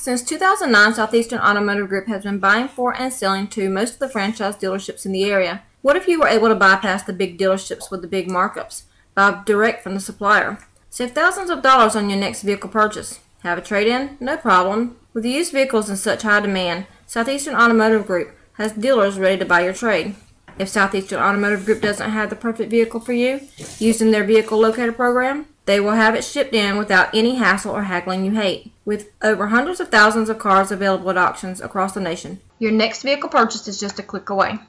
Since 2009, Southeastern Automotive Group has been buying for and selling to most of the franchise dealerships in the area. What if you were able to bypass the big dealerships with the big markups? Buy direct from the supplier. Save thousands of dollars on your next vehicle purchase. Have a trade-in? No problem. With used vehicles in such high demand, Southeastern Automotive Group has dealers ready to buy your trade. If Southeastern Automotive Group doesn't have the perfect vehicle for you, using their vehicle locator program, they will have it shipped in without any hassle or haggling you hate. With over hundreds of thousands of cars available at auctions across the nation, your next vehicle purchase is just a click away.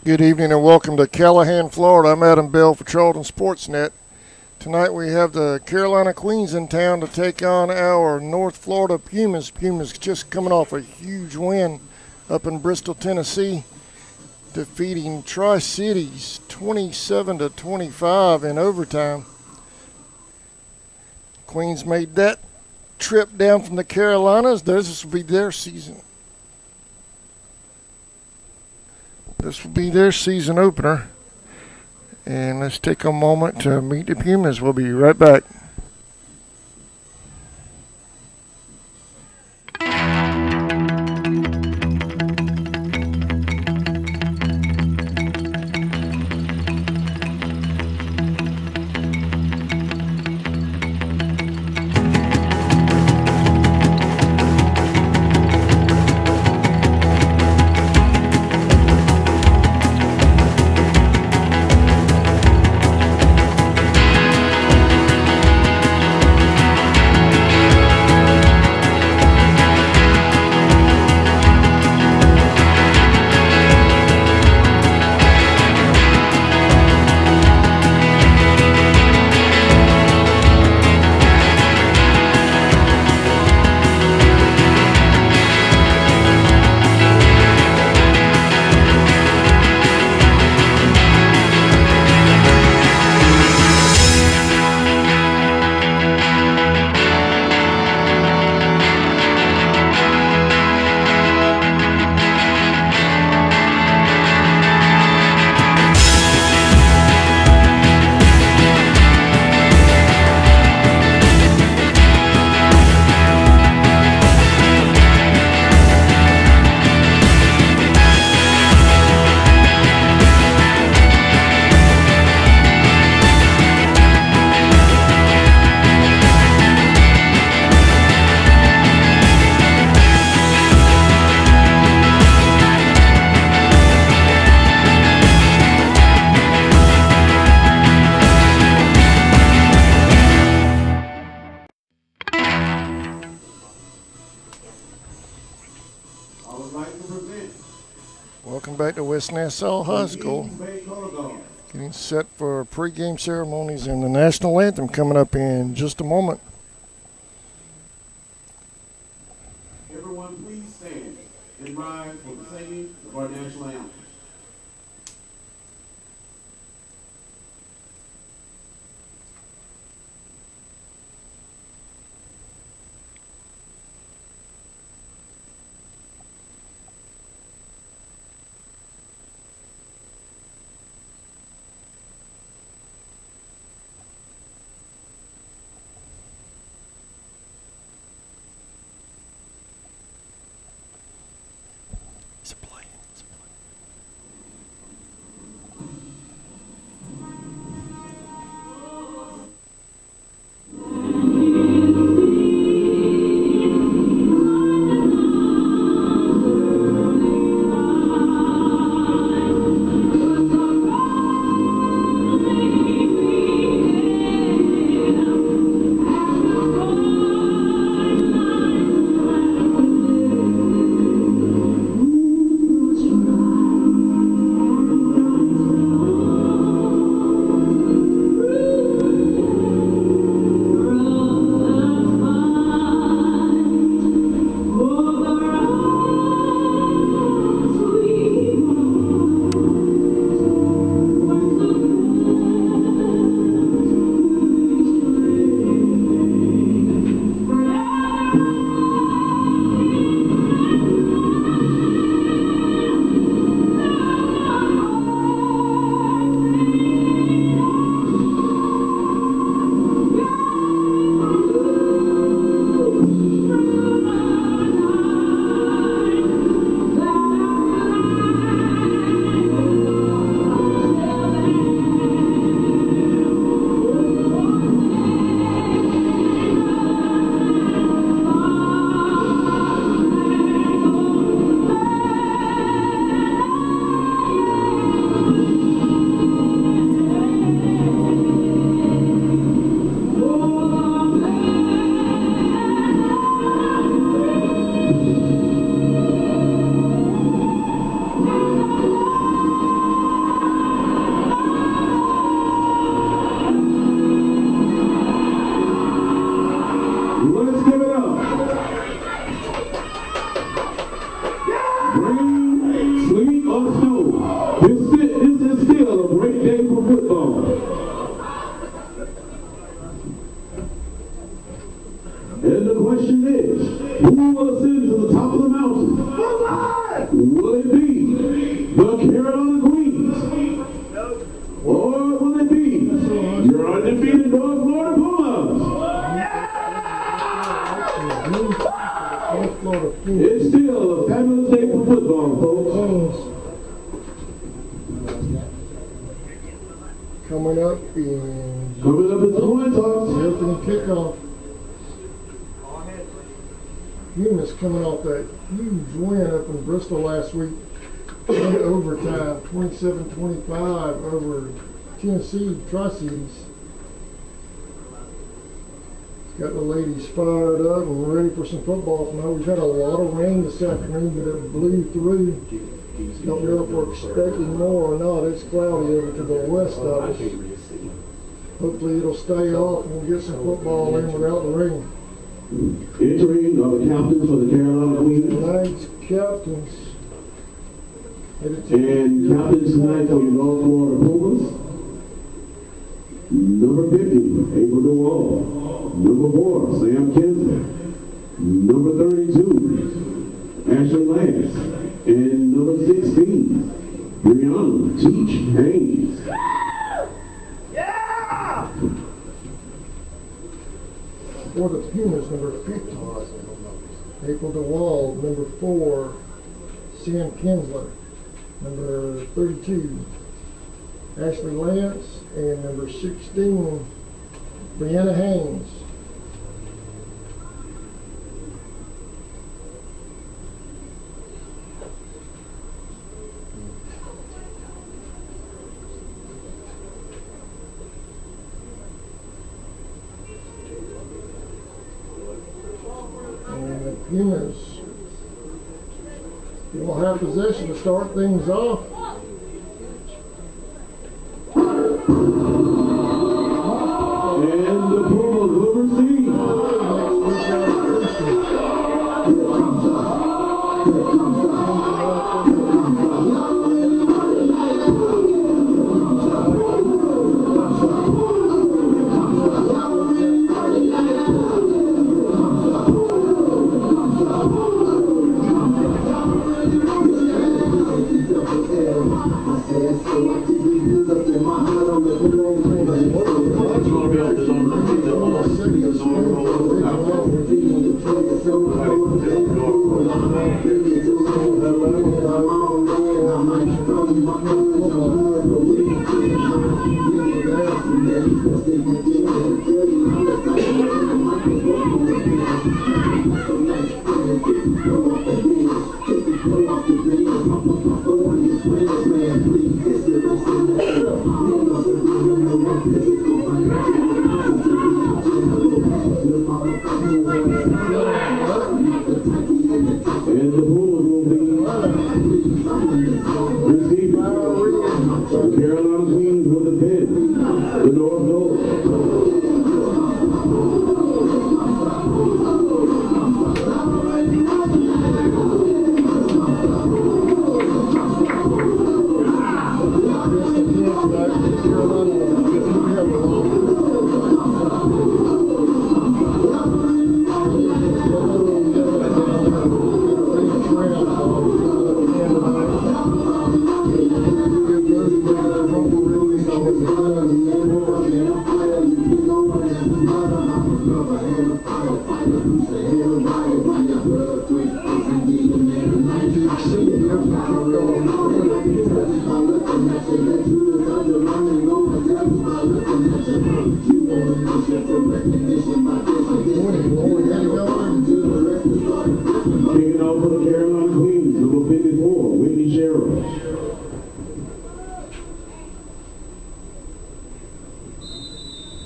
Good evening and welcome to Callahan, Florida. I'm Adam Bell for Charlton Sportsnet. Tonight we have the Carolina Queens in town to take on our North Florida Pumas. Pumas just coming off a huge win up in Bristol, Tennessee, defeating Tri-Cities 27-25 in overtime. Queens made that trip down from the Carolinas. This will be their season. This will be their season opener. And let's take a moment to meet the Pumas. We'll be right back. Welcome back to West Nassau High School. Getting set for pregame ceremonies and the national anthem coming up in just a moment. Everyone please stand and rise for the singing of our national anthem. It's playing. Let's give it up. Rain, sleet, or snow. This is still a great day for football. And the question is, who will ascend to the top of the mountain? Will it be the Carolina Queens? Or will it be your undefeated North Florida Pumas? It's still a fabulous day for football, folks. Coming up is the coin toss. The opening kickoff. Pumas coming off that huge win up in Bristol last week in overtime, 27-25 over Tennessee Tri-Cities. Got the ladies fired up and ready for some football tonight. We've had a lot of rain this afternoon, but it blew through. Don't know if we're expecting more or not. It's cloudy over to the west of us. Hopefully it'll stay off and we'll get some football in without the rain. Entering are the captains for the Carolina Queens. Tonight's captains. And captains tonight for your North Florida Pumas. Number 50, April DeWall. Number 4, Sam Kinsley. Number 32, Ashley Lance. And number 16, Brianna Teach Haynes. Yeah! For the Pumas, number 50, April DeWall. Number 4, Sam Kinsley. Number 32, Ashley Lance. And number 16, Brianna Haynes. And the Pumas will have possession to start things off. And the Pumas will receive.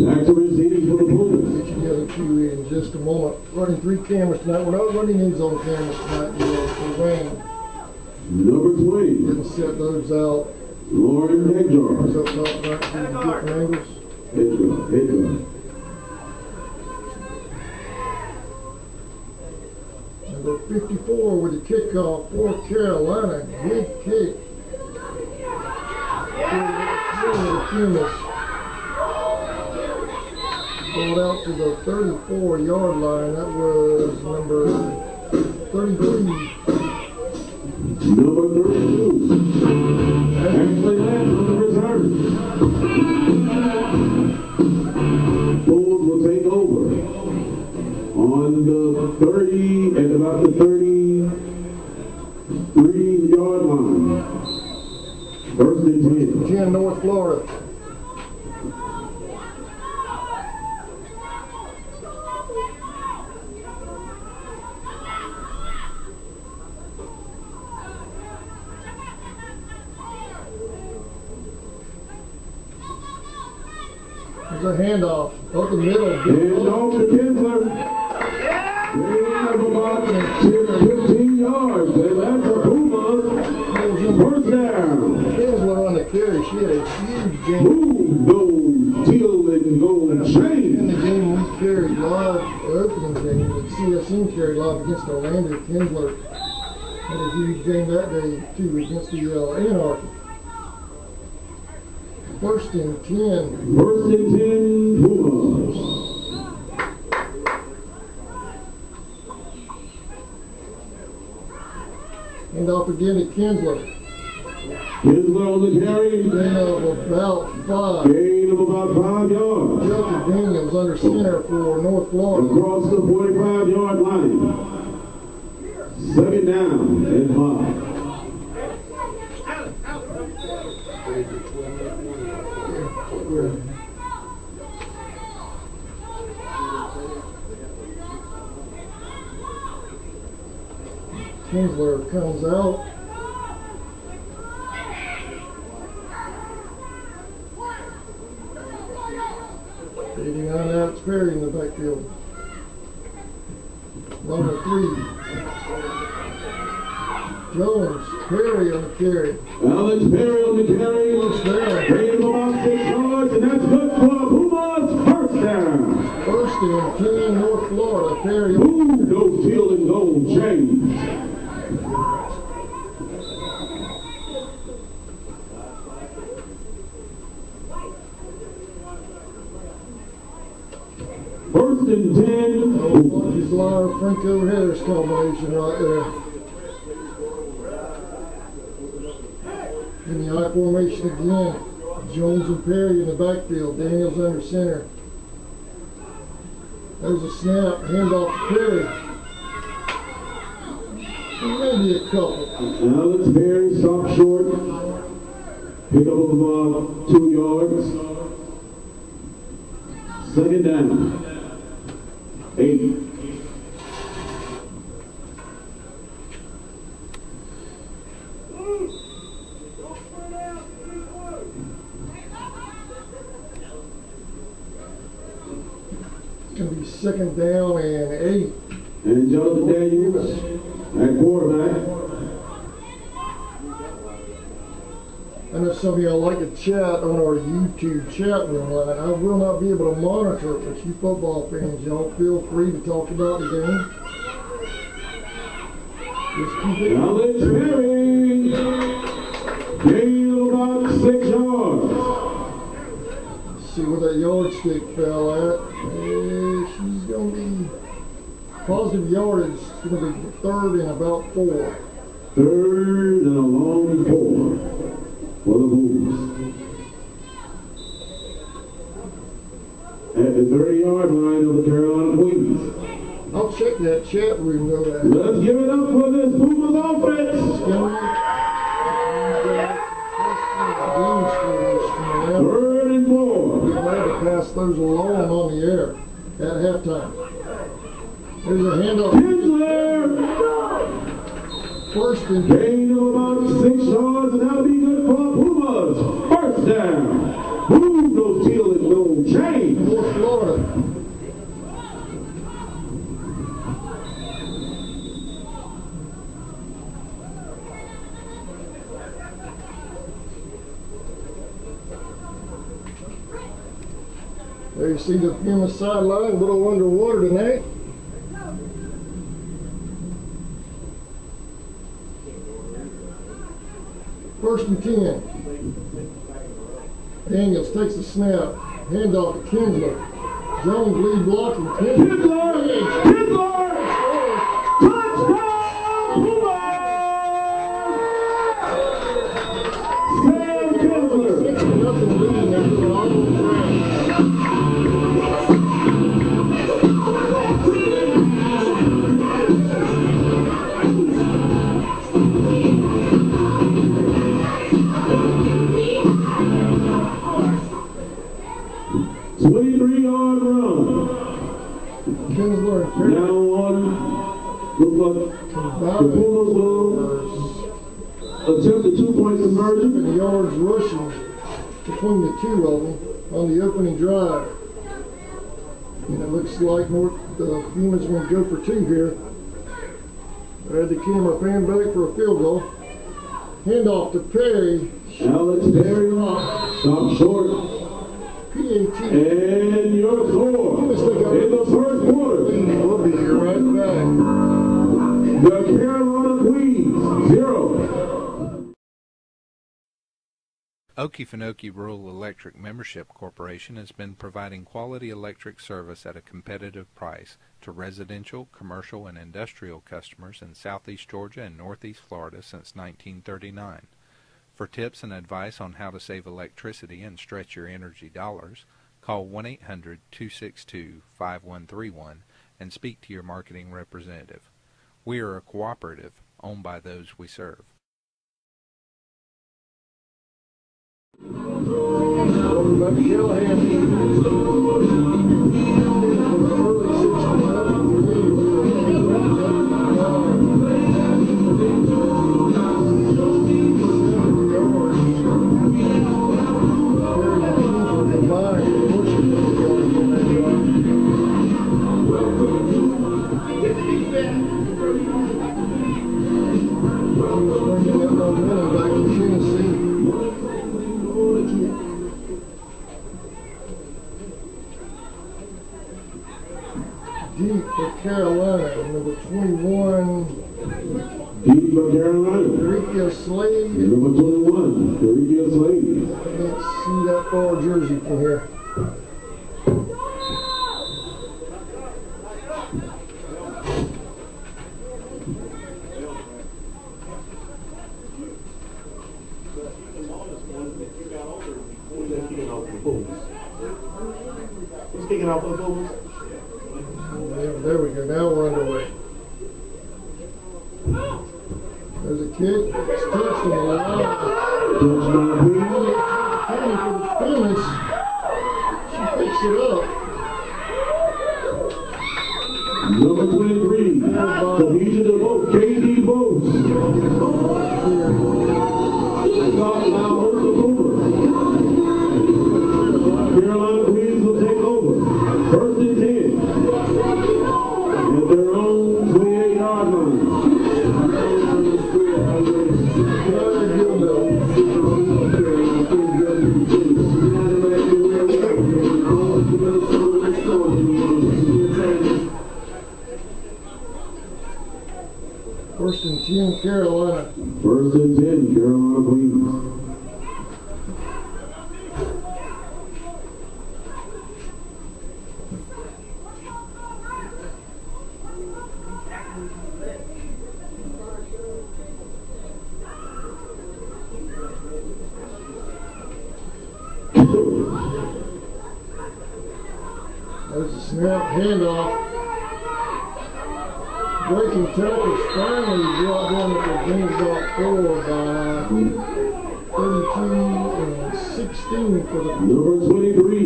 Back to receiving for the Pumas. Together to you in just a moment. Running 3 cameras tonight. We're not running these on cameras tonight for rain. Number 20. Didn't set those out. Lauren Hedjar. So top back to different angles. Hedjar. 54 with the kickoff for Carolina. Good kick. For the Pumas. Ball out to the 34-yard line. That was number 33. Number 32. Actually lands on the reserve. Bulls will take over on the 30 at about the 33-yard line. First and 10. 10 North Florida. There's a handoff up the middle. And off to Kinsler. They have about 15 yards. They left the Pumas. First down. Kinsler on the carry. She had a huge game. Move those teal and gold chains. In the game we carried live, the opening game, that CSN carried live against Orlando. Kinsler had a huge game that day too against the Anarchy. First and 10. First and 10, Pumas. And off again to Kinsler. Kinsler on the carry. Gain of about 5. Gain of about 5 yards. Justin Daniels under center for North Florida. Across the 45-yard line. Second down and 5. Kinsler comes out. Leading on Alex Perry in the backfield. Number 3. Jones, Perry on the carry. Alex Perry on the carry. First down. Gain of about 6 yards, and that's good for Pumas. First down. First and 10 North Florida. Perry. Move those teal and gold chains. First and 10. Flyer Franco Harris combination right there. In the I formation again. Jones and Perry in the backfield. Daniels under center. There's a snap. Handoff to Perry. Maybe a couple. Alex Perry stopped short. Pick up of about 2 yards. Second down. 8. It's going to be second down and 8. And Jonathan Daniels at quarterback. I know some of y'all like to chat on our YouTube chat room line. I will not be able to monitor it, but you football fans, y'all feel free to talk about the game. Just keep it. Alex Perry. Gain of about 6 yards. Let's see where that yardstick fell at. She's going to be positive yardage. It's going to be third and about 4. Third and a long 4 for the Bulls. At the 30-yard line of the Carolina Queens. I'll check that chat room though. Let's give it up for this Pumas offense. Third and 4. We're glad to pass those along on the air at halftime. There's a handoff. Kinsler. First and Gain of about 6 yards, and that'll be good for Pumas. First down. Move those teal and gold chains. North Florida. There you see the Puma sideline, a little underwater tonight. First and 10. Daniels takes the snap. Handoff to Kinsler. Jones lead blocking. Kinsler! Touchdown! Puma! Sam Kinsler! 6-0 lead. They're doing all the way. Down one. Look like the Pumas will attempt a 2-point conversion. And the yards rushing between the two of them on the opening drive. And it looks like the Pumas going to go for 2 here. I had the camera pan back for a field goal. Handoff to Perry. Alex Perry stop short. PAT. And your score in the first quarter. We'll be here right back. The Carolina Queens, 0. Okefenokee Rural Electric Membership Corporation has been providing quality electric service at a competitive price to residential, commercial, and industrial customers in southeast Georgia and northeast Florida since 1939. For tips and advice on how to save electricity and stretch your energy dollars, call 1-800-262-5131 and speak to your marketing representative. We are a cooperative owned by those we serve. Welcome back to Callahan. Deep for Carolina, number 21. Deep for Carolina. Eureka Slade. Number 21, Eureka Slade. I can't see that far jersey from here. Speaking off the Pumas. There we go. Now we're underway. There's a kick. It's touched on the line. Penny for the Pumas. She picks it up. Number 23. Cohesion to vote. KD votes. Now holds the Pumas. Carolina Queens will take over. First and 10. At their own 28-yard line. First and 10, Carolina. First and 10, Carolina Queens. There's a snap handoff. Breaking tackles finally brought down at the game's off 4 by 32-16 for the number 23.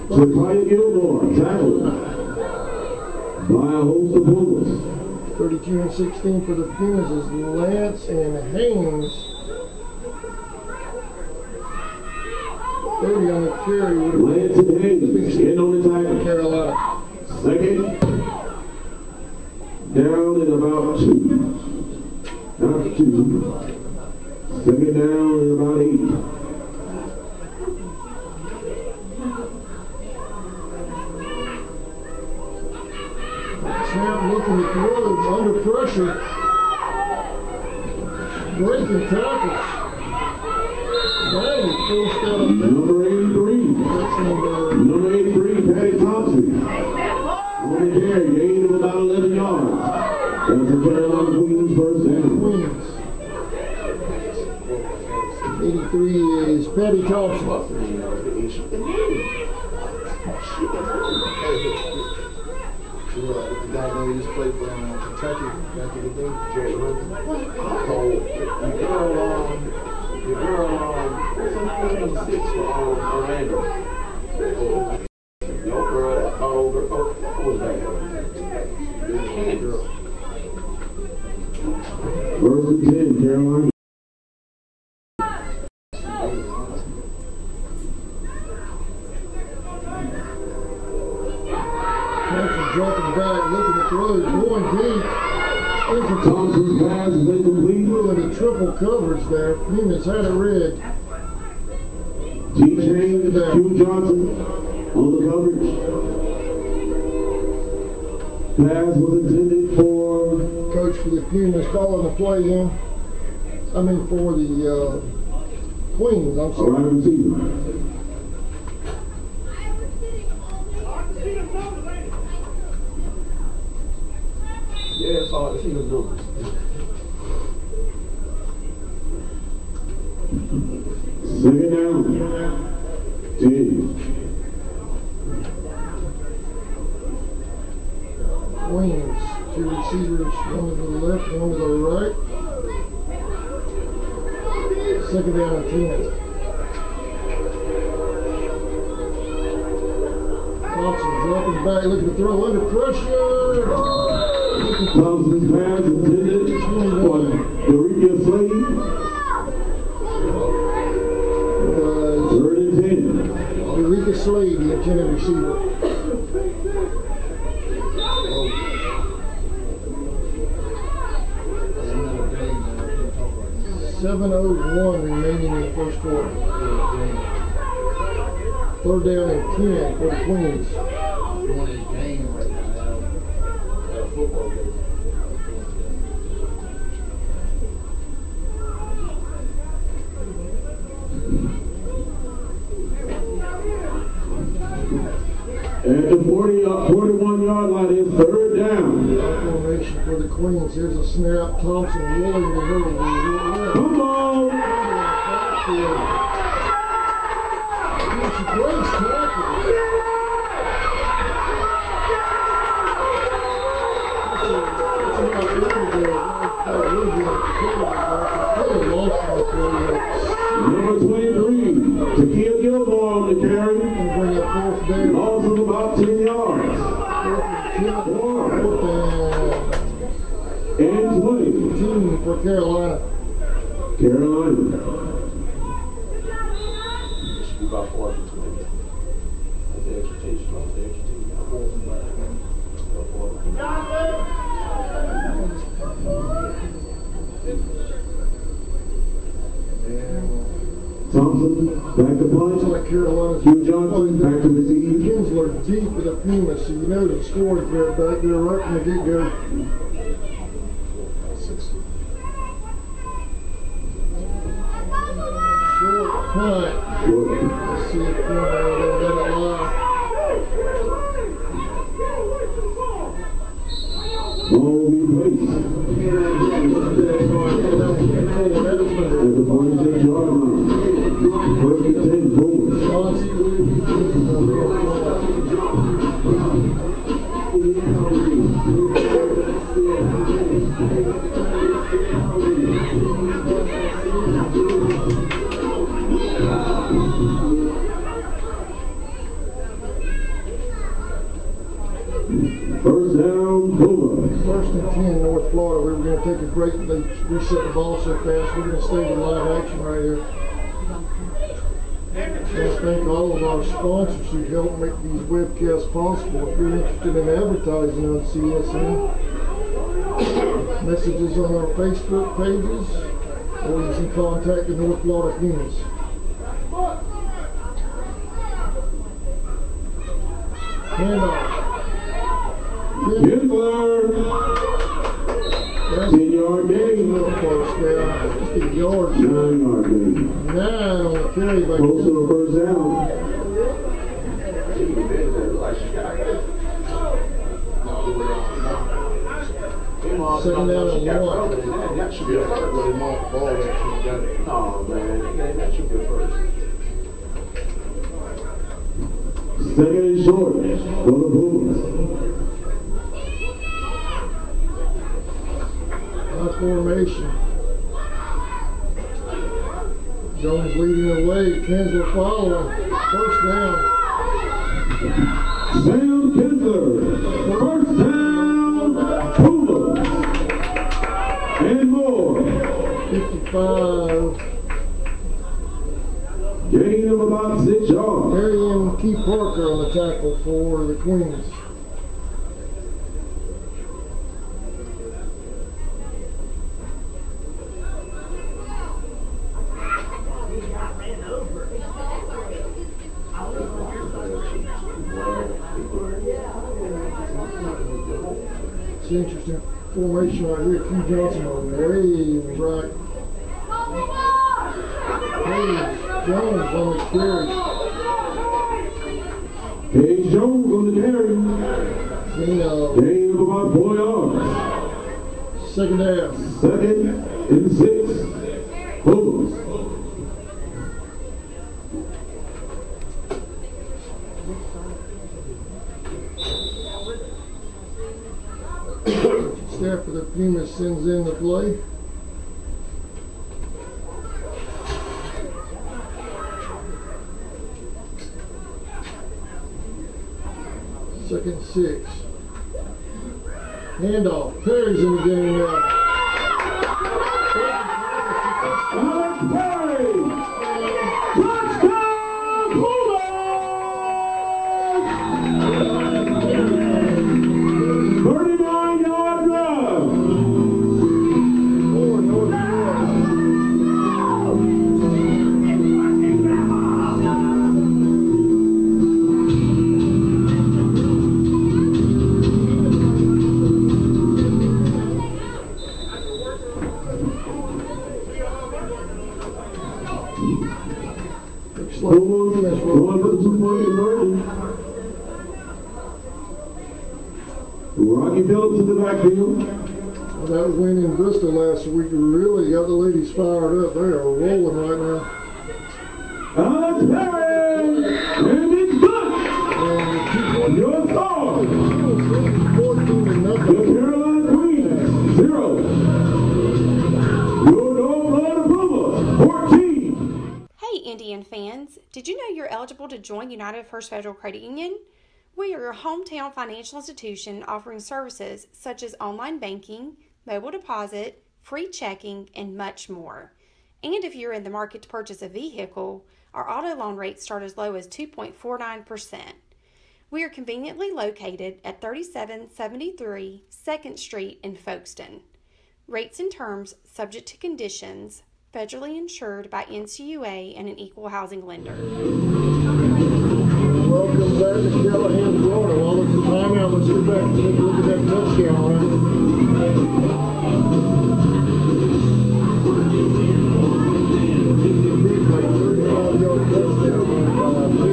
Josiah Gilmore tackled by a host of Pumas. 32-16 for the Pumas is Lance and Haynes. 30 on the carry. Lance and Haynes getting on the tackle. Carolina. Second down in about 2. Not 2. Second down in about 8. Snap looking to throw under pressure. breaking tackles. That is forced out of Number 83. Number 83, Patty Thompson. On the carry, gain of about 11 yards. That's the Carolina Queens first down. Queens. 83 is Patty Thompson. The guy that used to play for Kentucky back in the day, Jerry Hunter. So the girl, what's her name? 6 for Orlando. The old girl, that old girl, what was that? Kansas. First and 10, Carolina. Jumping back, looking at throws, going deep. Thompson's pass is incomplete. Doing the triple coverage there. Pumas had it red. T. James, Q. Johnson on the coverage. Pass was intended for Coach for the Pumas calling the play in. I mean for the Queens, I'm sorry. Right receiver. Yeah, it's all, it's even numbers. Second down. 10. Queens, 2 receivers, one to the left, one to the right. Second down and 10. Thompson dropping back, looking to throw under pressure. Thompson's pass intended for Dorica Slade. Third and 10. Dorica Slade, the intended receiver. 7:01 remaining in the first quarter. Third down and 10 for the Queens. At the 41-yard line, it's third down. Formation for the Queens. Here's a snap. Thompson rolling the middle. Come on! It's a great tackle. Number 23, Takia Gilmore on the carry. And bring up fourth down. Loss of about 10 yards. And 20. 15 for Carolina. Carolina. It should be about 4 to 20. That's the extra team. That's the extra team. Thompson, back to punch. Like Carolina's Q. Johnson, back to receive. Kinsler deep with the Pumas, so you know the score is back there right from the get-go. Short punt. Let's see if Puma will get it live. Ball will be placed at the 46-yard line. First and 10, Pumas. First down, Pumas. First and 10, North Florida. We were going to take a break. They reset the ball so fast. We're going to stay with live action right here. I thank all of our sponsors who help make these webcasts possible. If you're interested in advertising on CSN, messages on our Facebook pages, or you can contact the North Florida Pumas. Handoff. Ginsler. That's 10-yard gain. First down. 50 yards. 9-yard gain. 9 on the carry by Close to the first down. Second down and 1. That should be a first. Well, mark the ball actually got it. Oh, man. That should be a first. Second and short for the Pumas. High formation. Jones leading the way. Kinsler following. First down. Sam Kinsler. First down, Puma. And more. 55. Gain of about 6 yards. Marion Key Parker on the tackle for the Queens. It's an interesting formation right here. Q Johnson on way right. Hey, Jones on the carry. Hey, Jones on the carry. Gain of about 4 yards. Second down. Second and 6. Pumas. Staff for the Pumas sends in the play. Second and 6. Handoff. Perry's in the game now. Perry! Touchdown, Pumas! 39-yard run. Pumas going for the 2-point conversion. Rocky Phillips in the backfield. Well, that win in Bristol last week really got the ladies fired up. They are rolling right now. That's Perry! And it's good! And Your star! 14-0. The Carolina Queens, 0. Your North Florida Pumas, 14. Hey Indian fans, did you know you're eligible to join United First Federal Credit Union? We are your hometown financial institution offering services such as online banking, mobile deposit, free checking, and much more. And if you're in the market to purchase a vehicle, our auto loan rates start as low as 2.49%. We are conveniently located at 3773 2nd Street in Folkestone. Rates and terms subject to conditions, federally insured by NCUA and an equal housing lender. Welcome back to Callahan, Florida. While it's the timeout, let's get back and take a look at that touchdown run. Like 35-yard touchdown run by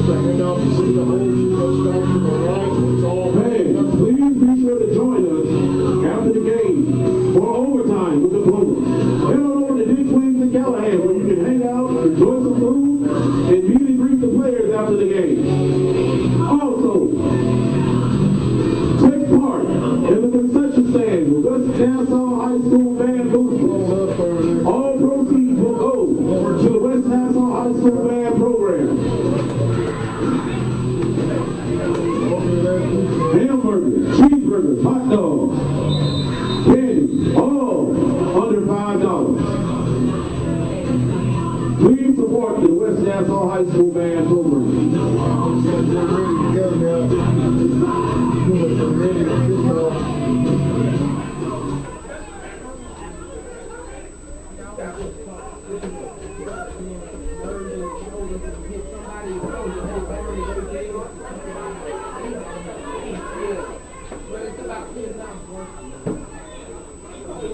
Second off, you see the whole touchdown to the right. It's all Hey, please be sure to join us after the game for overtime with the Pumas. Head on over to Dick Wings in Callahan where you can hang out, enjoy some food, and meet and greet the players after the game. Also, take part in the concession stand with West Nassau High School band booster. All proceeds will go to the West Nassau High School band program. Hamburgers, cheeseburgers, hot dogs, candy, all under $5. Please support the West Nassau High School band program.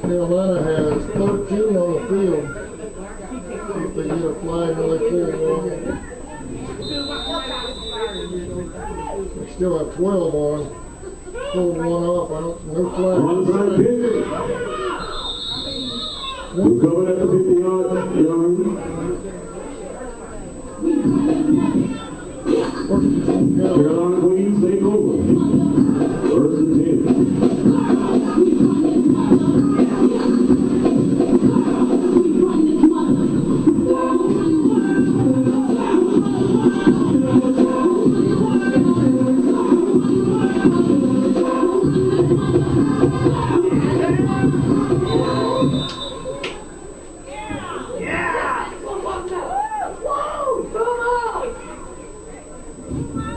Carolina has 13 on the field. If they get a flag, then they pull one. They still have 12 on. Pulled one off. No flag. We're coming at the 50-yard line. Carolina Queens take over.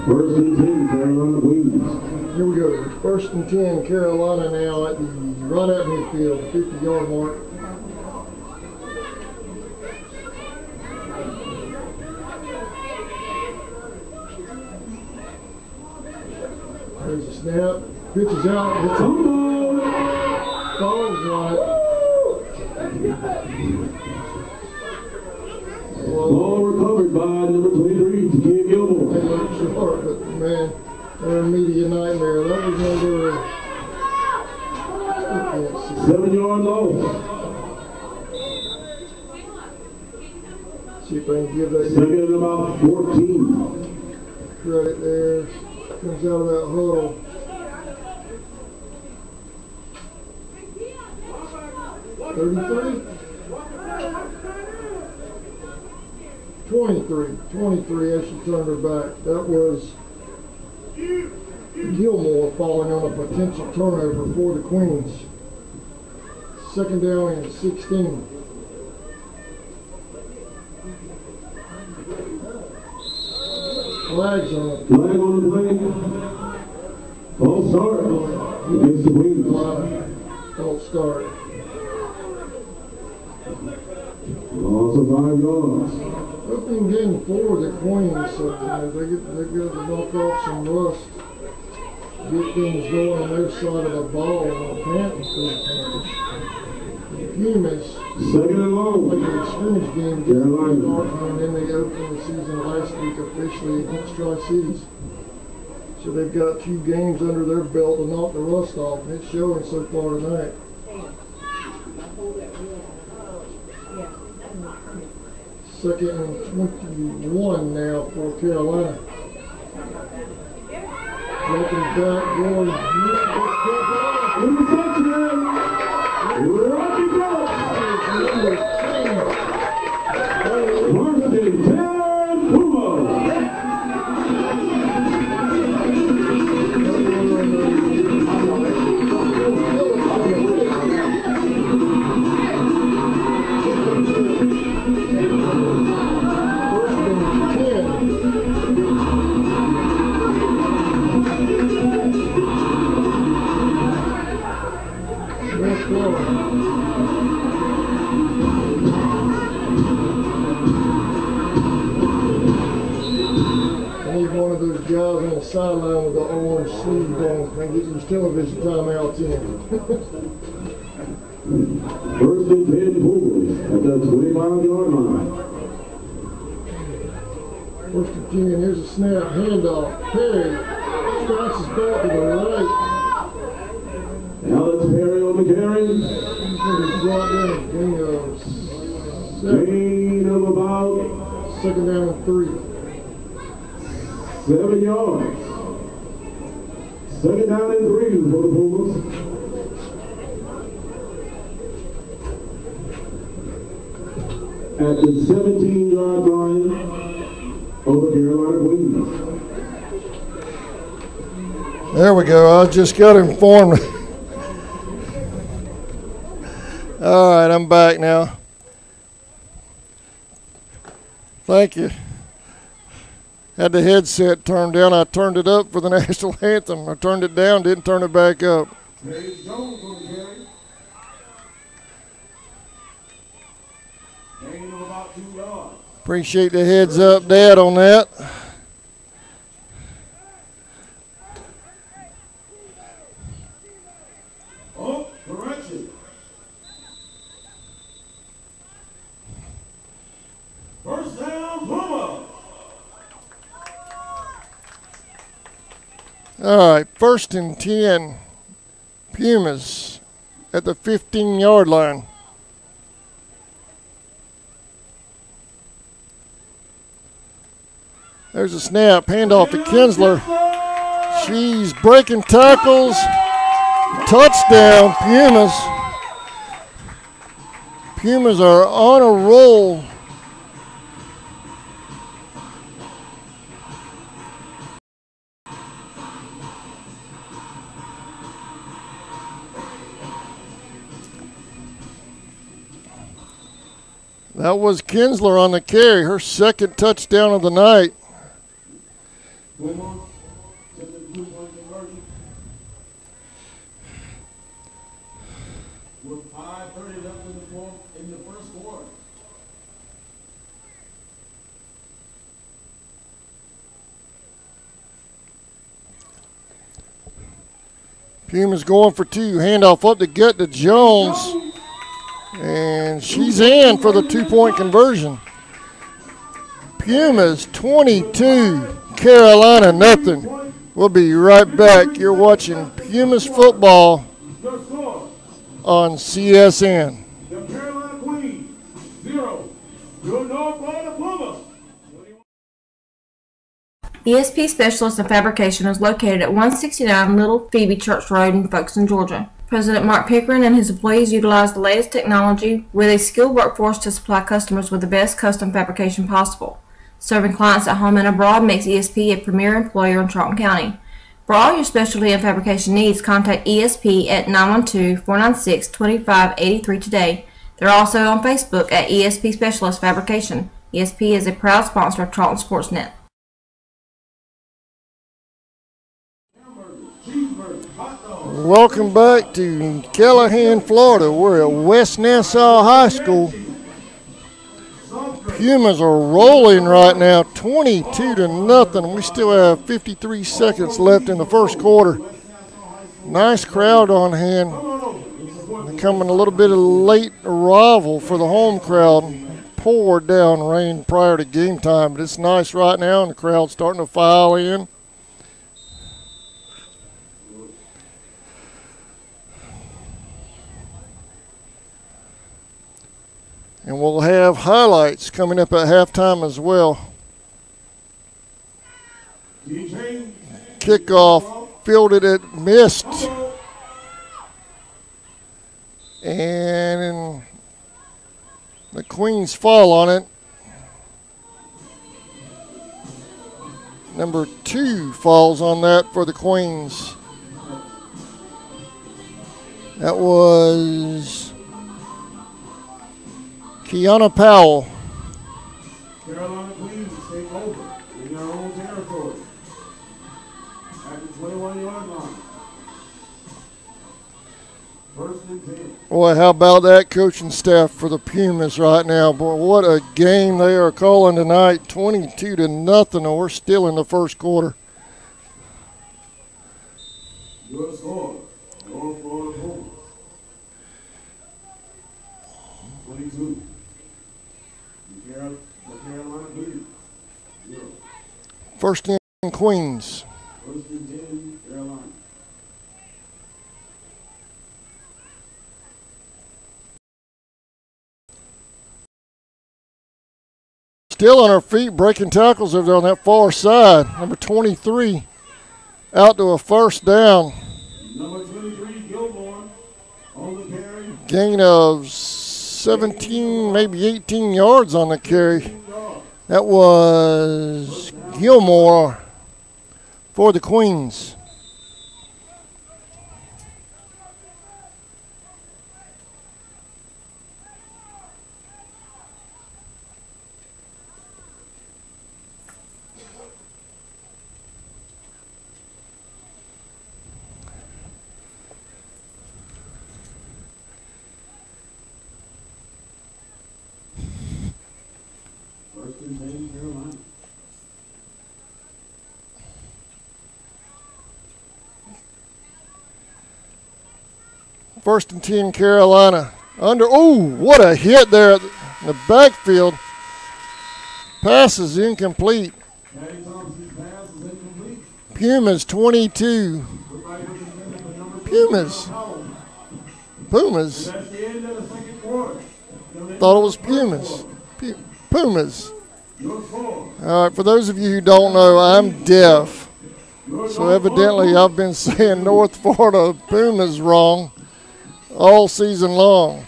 First and 10, Carolina Queens. Here we go. First and 10, Carolina now at the right at midfield, 50-yard mark. There's a snap. Pitch is out. It's falls right. Ball recovered by number 23, Tequila Gilmore. They look short, but man, they're a media nightmare. That was number 7-yard loss. See if I can give that Second and about 14. credit there. Comes out of that huddle. $33? 23 as she turned her back. That was Gilmore falling on a potential turnover for the Queens. Second down and 16. Flags on it. Flag on the play. False start against the Queens. False start. Loss of 5 yards. Opening game for the Queens, so they've got to knock off some rust, get things going on their side of the ball on the Panthers. The Pumas, Second and long. like an experience game, get the start, and then they opened the season last week officially against Tri-Cities. So they've got 2 games under their belt to knock the rust off, and it's showing so far tonight. Second and 21 now for Carolina. Dropping back, going. Interception. Rocky Brook. Varsity 10 Puma. One of those guys on the sideline with the orange sleeve on and get these television timeouts in. First and 10 Pumas at the 25-yard line. First and 10, here's a snap, handoff. Perry strikes his back to the right. Alex Perry on the carry. He's going to be brought down a gain of 7. Gain of about Second down and 3. 7 yards. Second down and 3 for the Pumas. At the 17-yard line of the Carolina Queens. There we go. I just got informed. All right, I'm back now. Thank you. Had the headset turned down. I turned it up for the national anthem. I turned it down, didn't turn it back up. Jones on the carry. Gain of about 2 yards. Appreciate the heads up, Dad, on that. All right, 1st and 10, Pumas at the 15-yard line. There's a snap, handoff to Kinsler. She's breaking tackles. Touchdown, Pumas. Pumas are on a roll. That was Kinsler on the carry, her 2nd touchdown of the night. Puma, send the 2-point conversion. With 5:30 left in the first quarter. Puma's going for 2. Handoff up the gut to Jones. And she's in for the 2-point conversion. Pumas 22, Carolina nothing. We'll be right back. You're watching Pumas football on CSN. The Carolina Queens, 0. Your North Florida Pumas. ESP Specialist in Fabrication is located at 169 Little Phoebe Church Road in Folkestone, Georgia. President Mark Pickering and his employees utilize the latest technology with a skilled workforce to supply customers with the best custom fabrication possible. Serving clients at home and abroad makes ESP a premier employer in Charlton County. For all your specialty and fabrication needs, contact ESP at 912-496-2583 today. They're also on Facebook at ESP Specialist Fabrication. ESP is a proud sponsor of Charlton Sportsnet. Welcome back to Callahan, Florida. We're at West Nassau High School. Pumas are rolling right now, 22-0. We still have 53 seconds left in the first quarter. Nice crowd on hand. Becoming a little bit of late arrival for the home crowd. Poured down rain prior to game time, but it's nice right now, and the crowd's starting to file in. And we'll have highlights coming up at halftime as well. Kickoff, fielded it, missed. And the Queens fall on it. Number 2 falls on that for the Queens. That was Kiana Powell. Carolina Queens take over in their own territory at the 21-yard line. 1st and 10. Boy, how about that coaching staff for the Pumas right now? Boy, what a game they are calling tonight. 22-0, and we're still in the first quarter. Your score, North Florida Pumas, 22. The Carolina Queens, 0. 1st and Queens. 1st and 10, Carolina. Still on our feet, breaking tackles over there on that far side. Number 23 out to a 1st down. Number 23, Gilmore, on the carry. Gain of 17, maybe 18 yards on the carry. That was Gilmore for the Queens. Carolina. First and 10, Carolina. What a hit there in the backfield. Pass is incomplete. Patty Thompson's pass is incomplete. Pumas 22. Pumas. Pumas. That's the end of the second quarter. Thought it was Pumas. Pumas. Your score. All right, for those of you who don't know, I'm deaf. So evidently I've been saying North Florida Pumas wrong all season long.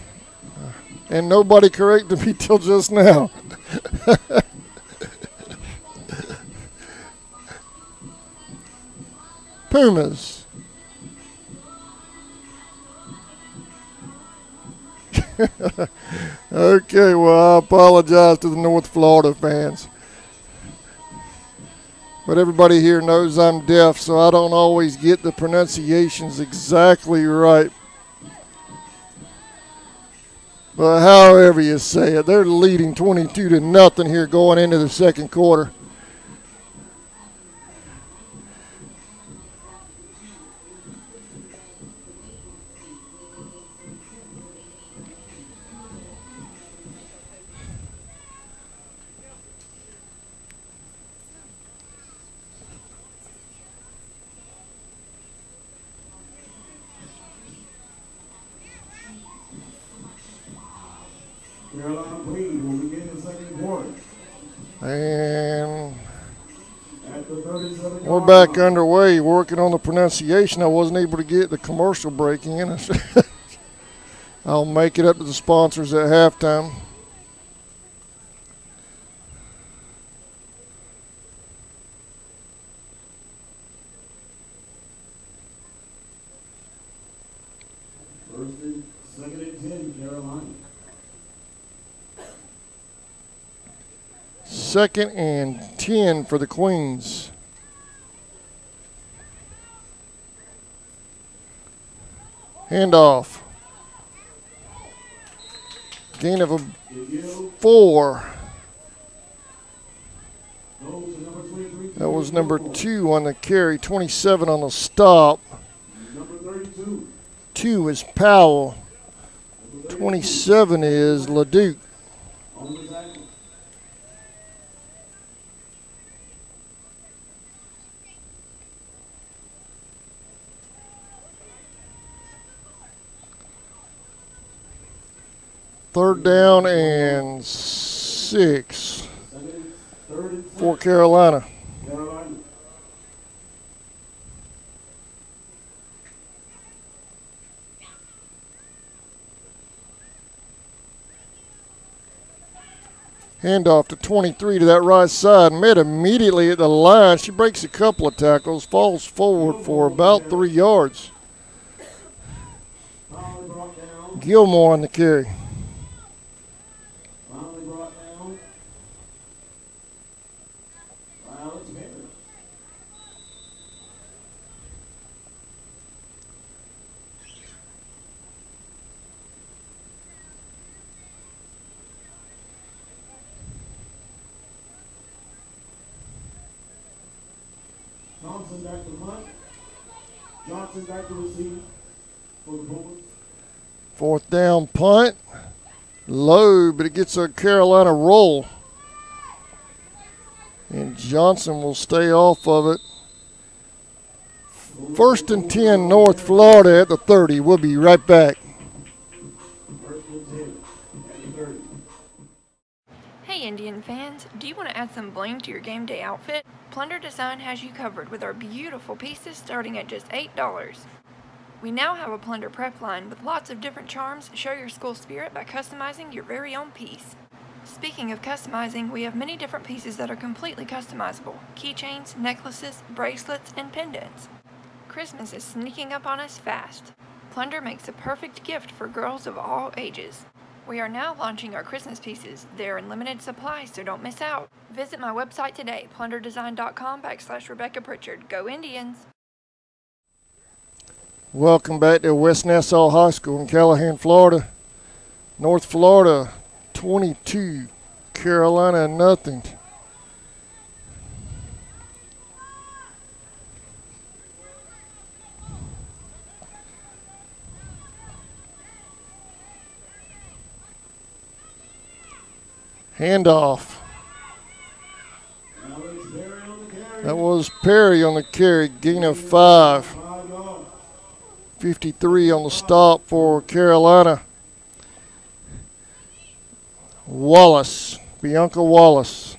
And nobody corrected me till just now. Pumas. Okay, well, I apologize to the North Florida fans. But everybody here knows I'm deaf, so I don't always get the pronunciations exactly right. But however you say it, they're leading 22-0 here going into the second quarter. Carolina Queens will begin the second quarter. And At the 37 we're back underway working on the pronunciation. I wasn't able to get the commercial break in. I'll make it up to the sponsors at halftime. Second and 10, Carolina. Second and 10 for the Queens. Handoff. Gain of a 4. That was number 2 on the carry, 27 on the stop. Number 32. 2 is Powell. 27 is LeDuc. On the tackle. Third down and 6 for Carolina. Carolina. Handoff to 23 to that right side. Met immediately at the line. She breaks a couple of tackles, falls forward for about 3 yards. Gilmore on the carry. Finally brought down. Alex Henry. Thompson back to punt. Johnson back to receive for the Pumas. Fourth down punt. Low, but it gets a Carolina roll. And Johnson will stay off of it. First and 10 North Florida at the 30. We'll be right back. First and 10 at the 30. Hey Indian fans, do you want to add some bling to your game day outfit? Plunder Design has you covered with our beautiful pieces starting at just $8. We now have a Plunder prep line with lots of different charms. Show your school spirit by customizing your very own piece. Speaking of customizing, we have many different pieces that are completely customizable. Keychains, necklaces, bracelets, and pendants. Christmas is sneaking up on us fast. Plunder makes a perfect gift for girls of all ages. We are now launching our Christmas pieces. They're in limited supply, so don't miss out. Visit my website today, plunderdesign.com/Rebecca Pritchard. Go Indians! Welcome back to West Nassau High School in Callahan, Florida. North Florida 22, Carolina nothing. Handoff. That was Perry on the carry, gain of 5. 53 on the stop for Carolina. Wallace, Bianca Wallace.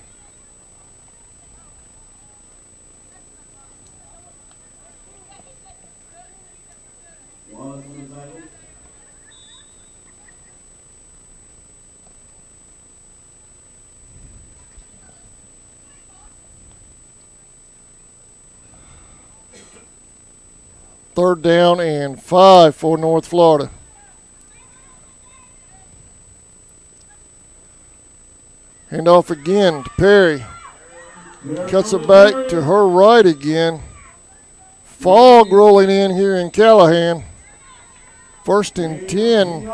Third down and 5 for North Florida. Hand off again to Perry. Cuts it back to her right again. Fog rolling in here in Callahan. First and 10.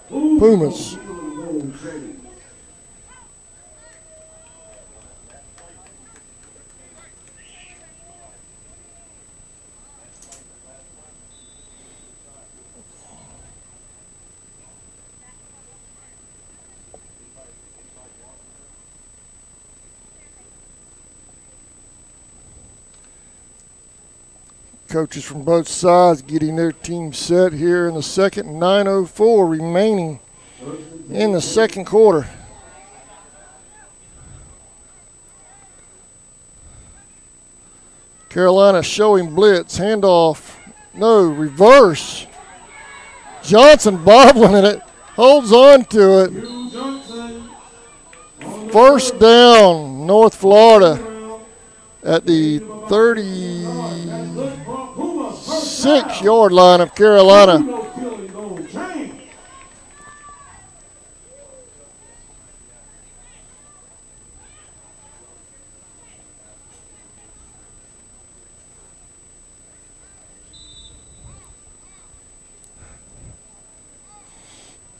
Pumas. Coaches from both sides getting their team set here in the second. 9:04 remaining in the second quarter. Carolina showing blitz. Handoff. No, reverse. Johnson bobbling it. Holds on to it. First down, North Florida at the 36-yard line of Carolina.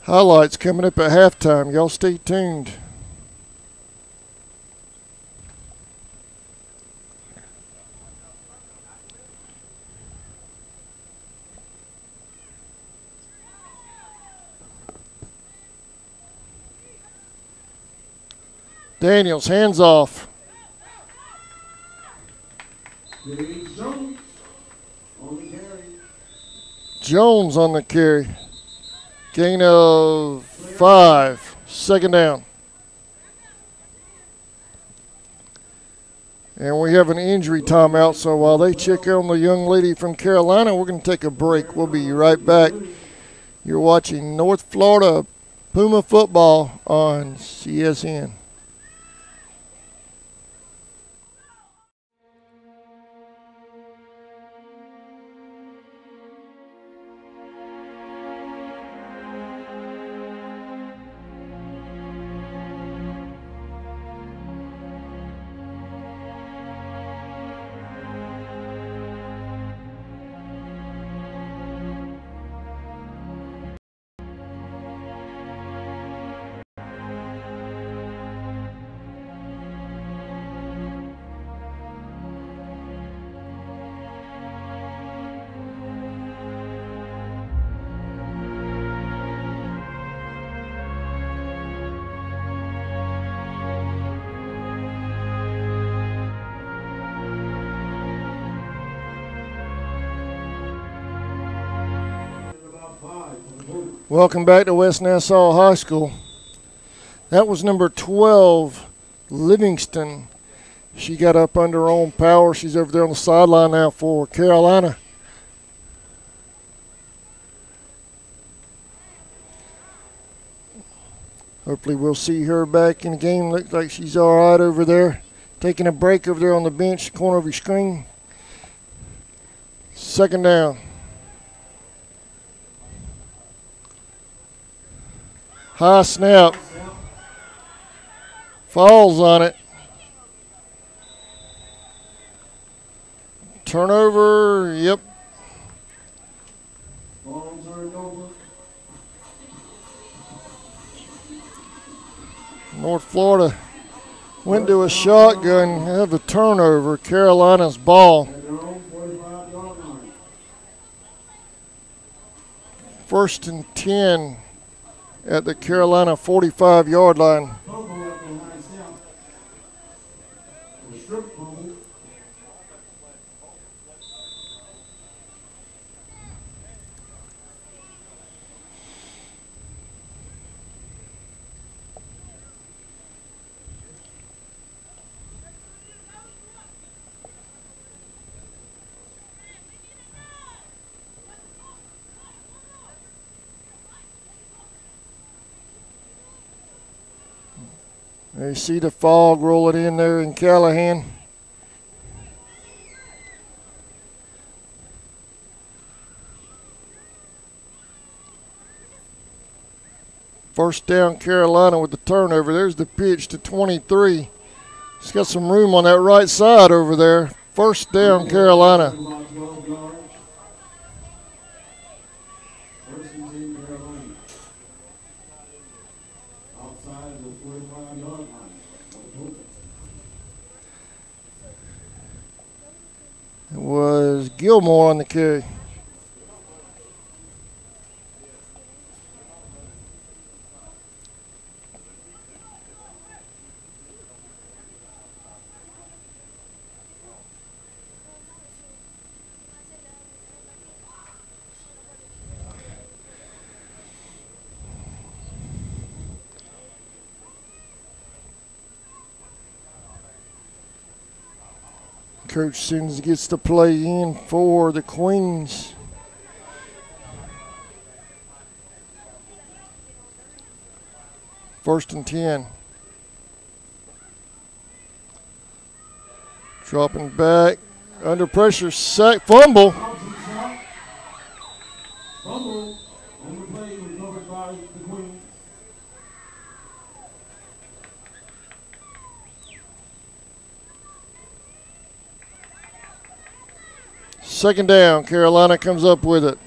Highlights coming up at halftime. Y'all stay tuned. Daniels, hands off. Jones on the carry. Gain of 5. Second down. And we have an injury timeout, so while they check on the young lady from Carolina, we're going to take a break. We'll be right back. You're watching North Florida Puma football on CSN. Welcome back to West Nassau High School. That was number 12, Livingston. She got up under her own power. She's over there on the sideline now for Carolina. Hopefully we'll see her back in the game. Looks like she's all right over there. Taking a break over there on the bench, corner of your screen. Second down. High snap. Falls on it. Turnover, yep. North Florida went to a shotgun, have a turnover. Carolina's ball. First and 10 at the Carolina 45-yard line. Strip fumble. You see the fog rolling in there in Callahan. First down Carolina with the turnover. There's the pitch to 23. He's got some room on that right side over there. First down Carolina. It was Gilmore on the carry. Coach Sims gets to play in for the Queens. First and 10. Dropping back, under pressure, sack, fumble. Fumble on the play recovered by the Queens. Second down, Carolina comes up with it.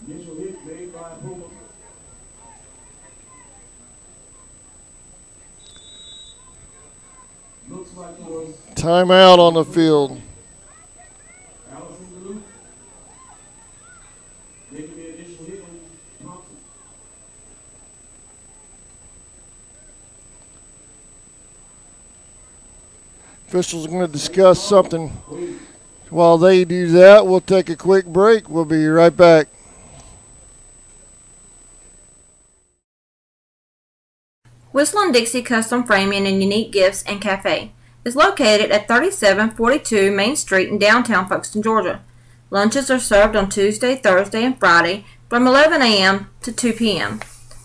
Initial hit made by Puma. Looks like it was Timeout on the field. Allison Duluth making the initial hit on Thompson. Officials are going to discuss something. While they do that, we'll take a quick break. We'll be right back. Whistling Dixie Custom Framing and Unique Gifts and Cafe is located at 3742 Main Street in downtown Folkestone, Georgia. Lunches are served on Tuesday, Thursday, and Friday from 11 a.m. to 2 p.m.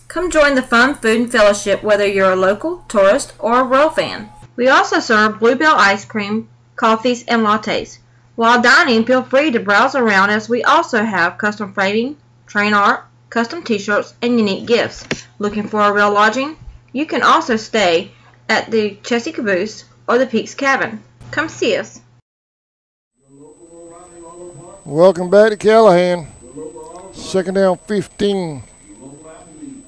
Come join the fun food and fellowship whether you're a local, tourist, or a Royal fan. We also serve Bluebell ice cream, coffees, and lattes. While dining, feel free to browse around as we also have custom framing, train art, custom t-shirts, and unique gifts. Looking for a real lodging? You can also stay at the Chessie Caboose or the Peaks Cabin. Come see us. Welcome back to Callahan. Second down 15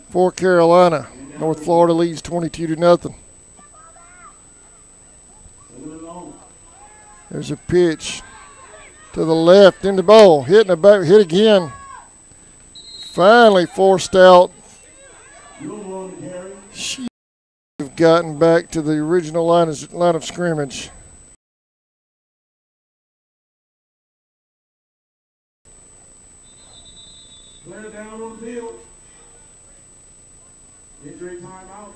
for Carolina. North Florida leads 22-0. There's a pitch to the left in the ball. Hitting the back, hit again. Finally forced out. She have gotten back to the original line of scrimmage. Player down on the field. Injury timeout.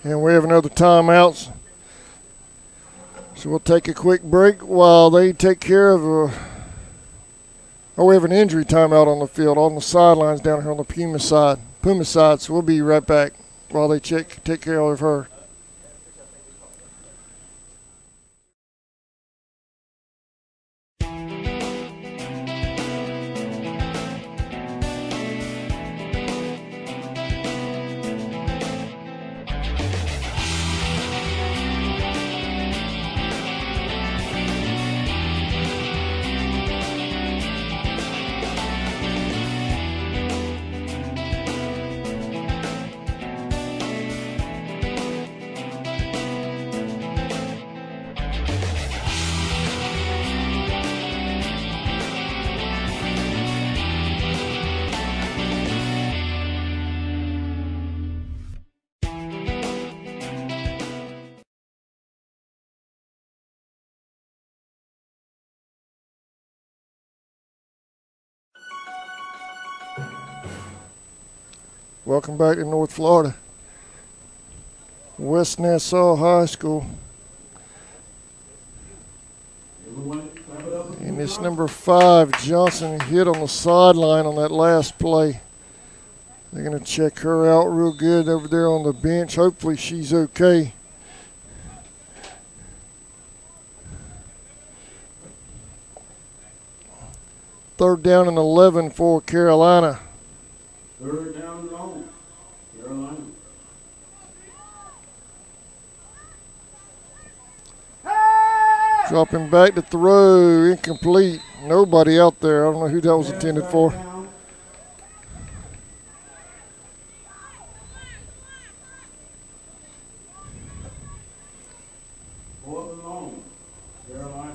And we have another timeout. So we'll take a quick break while they take care of we have an injury timeout on the field, on the sidelines down here on the Puma side. So we'll be right back while they take care of her. Welcome back to North Florida. West Nassau High School. And it's number 5, Johnson, hit on the sideline on that last play. They're going to check her out real good over there on the bench. Hopefully she's okay. Third down and 11 for Carolina. Third down and long. Carolina. Dropping back to throw, incomplete. Nobody out there. I don't know who that was intended for. Fourth and long. Carolina.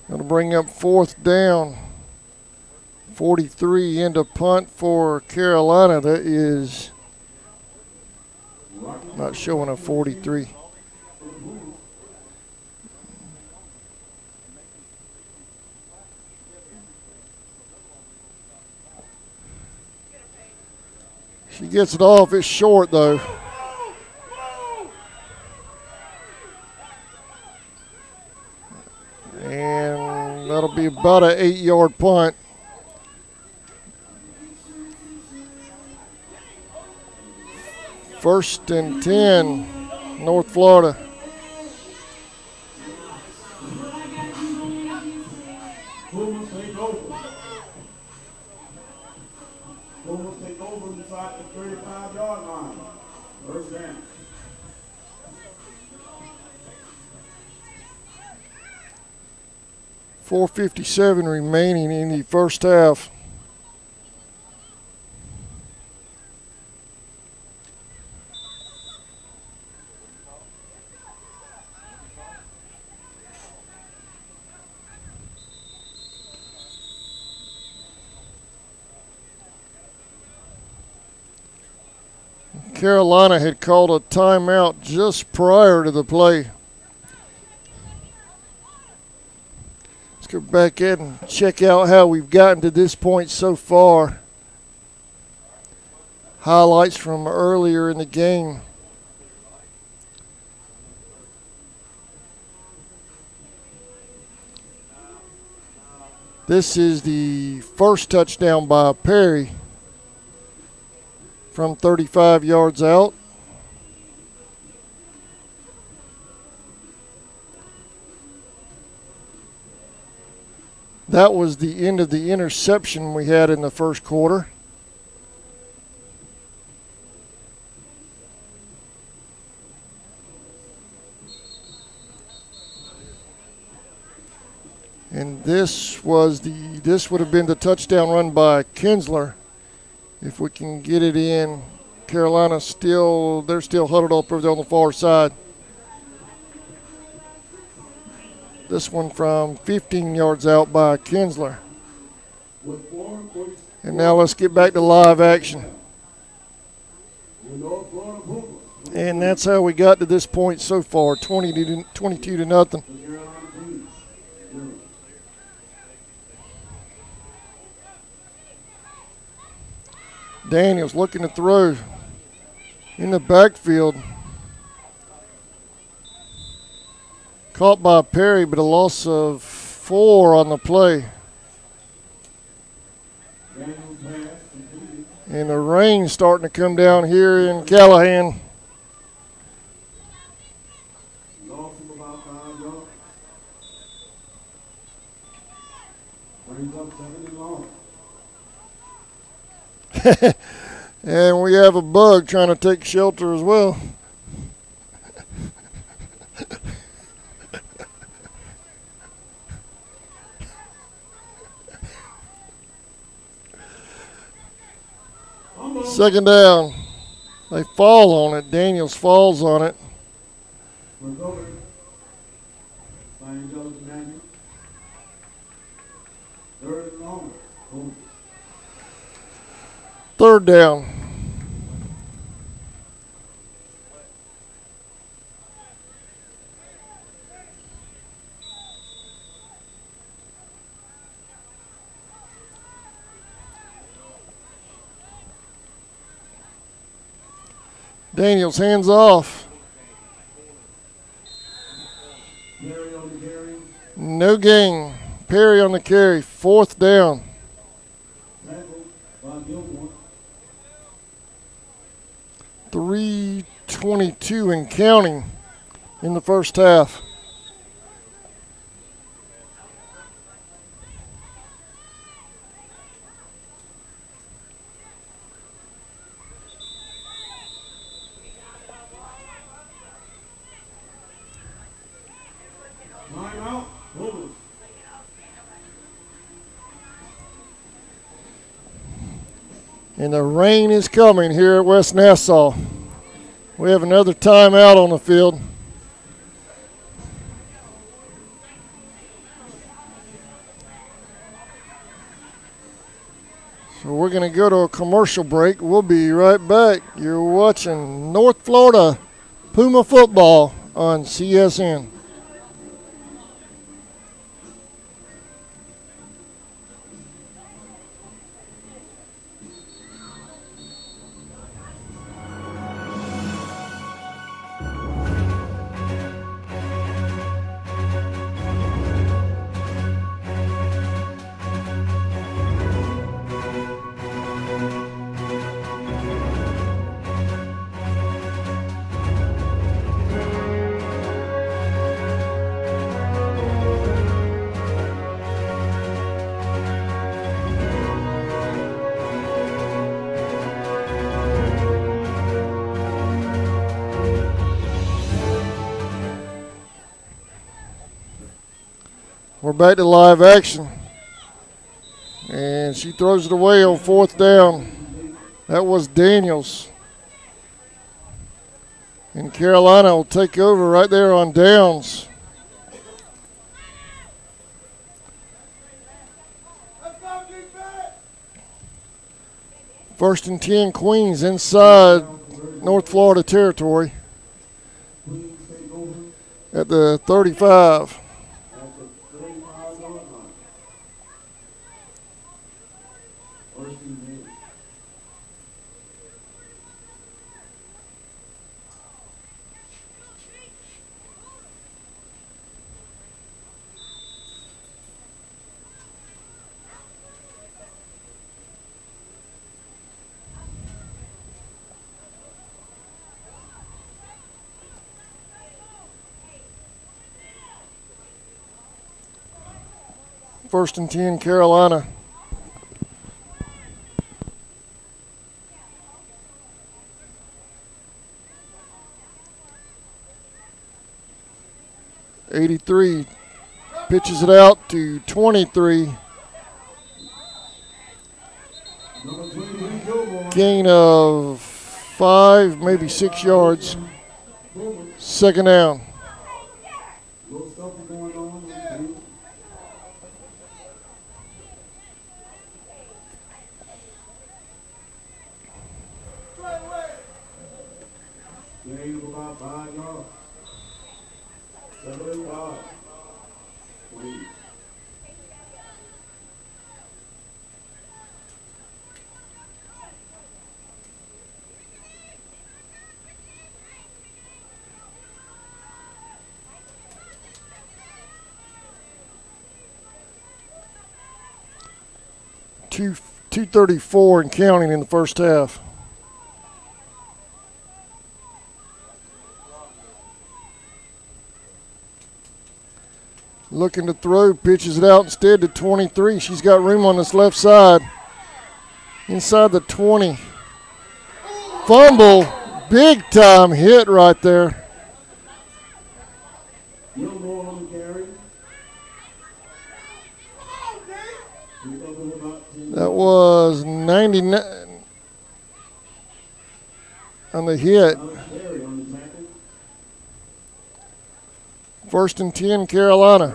Going to bring up fourth down. 43 into punt for Carolina. That is not showing a 43. She gets it off. It's short, though. And that'll be about an 8-yard punt. First and 10, North Florida. Pumas take over. Pumas take over inside the 35-yard line. First down. .457 remaining in the first half. Carolina had called a timeout just prior to the play. Let's go back in and check out how we've gotten to this point so far. Highlights from earlier in the game. This is the first touchdown by Perry from 35 yards out. That was the end of the interception we had in the first quarter. And this would have been the touchdown run by Kinsler. If we can get it in. Carolina they're still huddled up over there on the far side. This one from 15 yards out by Kinsler. And now let's get back to live action. And that's how we got to this point so far, 22 to nothing. Daniels looking to throw in the backfield. Caught by Perry, but a loss of 4 on the play. And the rain's starting to come down here in Callahan. Lost him about 5 yards. Brings up 7 and long. And we have a bug trying to take shelter as well. Second down. They fall on it. Daniels falls on it. Third down. Daniels hands off. No gain. Perry on the carry. 4th down. 3:22 and counting in the first half. And the rain is coming here at West Nassau. We have another timeout on the field. So we're going to go to a commercial break. We'll be right back. You're watching North Florida Puma football on CSN. We're back to live action. And she throws it away on 4th down. That was Daniels. And Carolina will take over right there on downs. First and 10 Queens inside North Florida territory at the 35. First and 10, Carolina. '83 pitches it out to 23. Gain of 5, maybe 6 yards. 2nd down. About 5 yards. 7 yards. 2:34 and counting in the first half. Looking to throw, pitches it out instead to 23. She's got room on this left side. Inside the 20. Fumble, big time hit right there. That was 99 on the hit. First and 10, Carolina.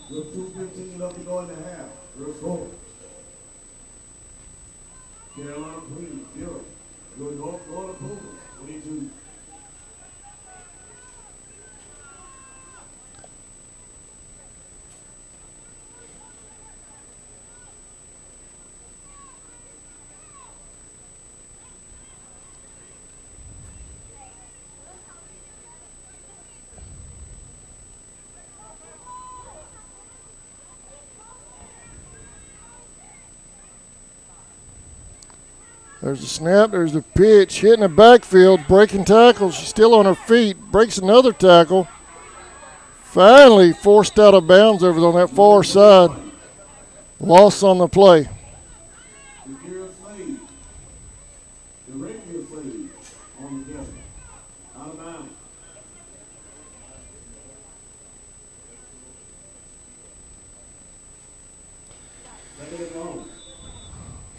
With 2:15 left to go in the half. First goal. Carolina Queens, 0. Your North Florida Pumas, 22. There's the snap, there's the pitch, hitting the backfield, breaking tackles. She's still on her feet, breaks another tackle. Finally forced out of bounds over on that far side. Loss on the play.